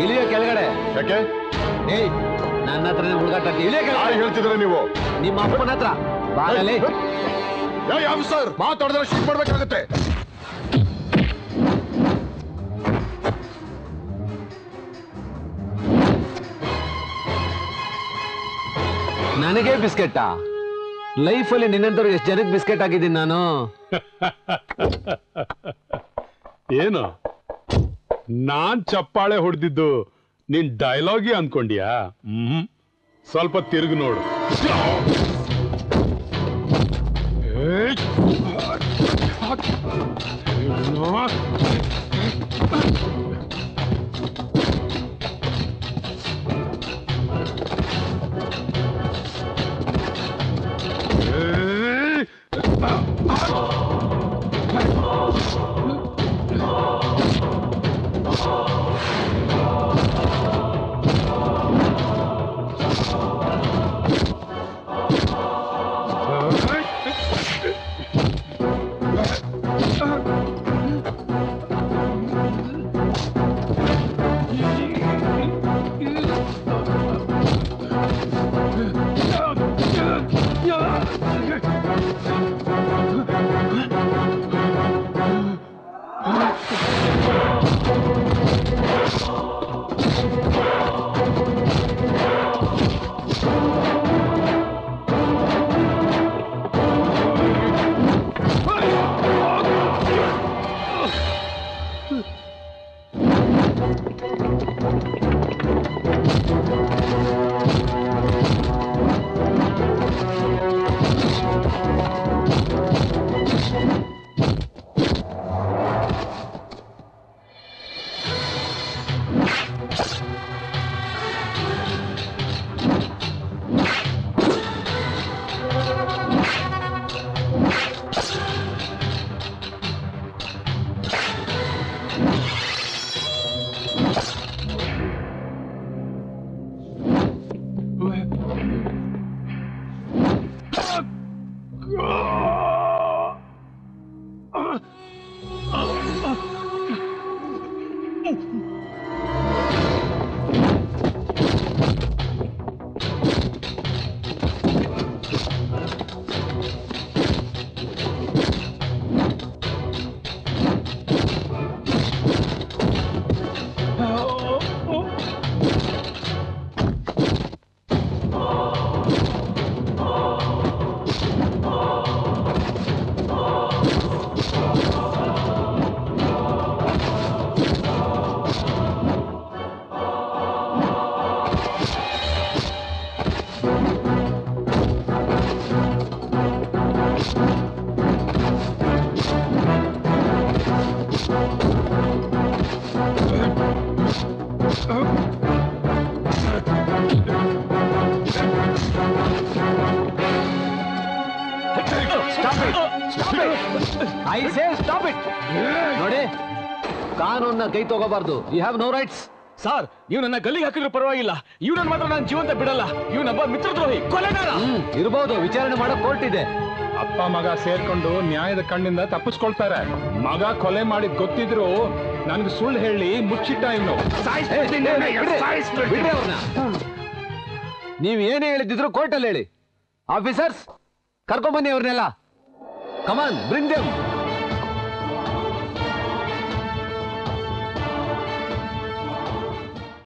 ಇಳಿಯ ಕೆಳಗಡೆ. ಯಾಕೆ? ಏಯ್, ನನ್ನ ಹತ್ರನೇ ಹುಡುಗಾಟ. ಇಳಿಯ ಕೆಳಗಡೆ. ಯಾರು ಹೇಳ್ತಿದ್ರೆ ನೀವು? ನಿಮ್ಮ ಅಪ್ಪನ ಹತ್ರ. ಬಾಗಲೇ ಆಫೀಸರ್, ಮಾತಾಡಿದ್ರೆ ಶೂಟ್ ಮಾಡ್ಬೇಕಾಗತ್ತೆ. ನನಗೆ ಬಿಸ್ಕೆಟಾ? ಲೈಫಲ್ಲಿ ನಿನ್ನಂತವ್ರು ಎಷ್ಟು ಜನಕ್ಕೆ ಬಿಸ್ಕೆಟ್ ಆಗಿದ್ದೀನಿ ನಾನು. ಏನು ನಾನ್ ಚಪ್ಪಾಳೆ ಹೊಡೆದಿದ್ದು ನಿನ್ ಡೈಲಾಗಿ ಅನ್ಕೊಂಡ್ಯಾ? ಸ್ವಲ್ಪ ತಿರುಗಿ ನೋಡು. I say stop it. ನೋಡಿ, ಕಾನೂನ್ನ ಕೈ ತಗೋಬಾರ್ದು. You have no rights. Sir, ನೀವು ನನ್ನ ಗಲ್ಲಿಗೆ ಹಾಕಿದ್ರು ಪರವಾಗಿಲ್ಲ, ಇವನನ್ನ ಮಾತ್ರ ನಾನು ಜೀವಂತ ಬಿಡಲ್ಲ. ಇವನೊಬ್ಬ ಮಿತ್ರದ್ರೋಹಿ, ಕೊಲೆಗಾರ. ಇರ್ಬೋದು, ವಿಚಾರಣೆ ಮಾಡೋ ಕೋರ್ಟ್ ಇದೆ. ಅಪ್ಪ ಮಗ ಸೇರ್ಕೊಂಡು ನ್ಯಾಯದ ಕಣ್ಣಿಂದ ತಪ್ಪಿಸ್ಕೊಳ್ತಾರೆ. ಮಗ ಕೊಲೆ ಮಾಡಿದ್ ಗೊತ್ತಿದ್ರು ನನ್ಗೆ ಸುಳ್ಳು ಹೇಳಿ ಮುಚ್ಚಿಟ್ಟ ಇವನು. ಬಿಡ್ರಿ ಅವ್ರನ್ನ. ನೀವ್ ಏನೇ ಹೇಳಿದ್ರು ಕೋರ್ಟಲ್ಲಿ ಹೇಳಿ. ಆಫೀಸರ್ಸ್, ಕರ್ಕೊಂಬನ್ನಿ ಅವ್ರನ್ನೆಲ್ಲ. ಕಮಾನ್, ಬ್ರಿಂಗ್ ದೆಮ್.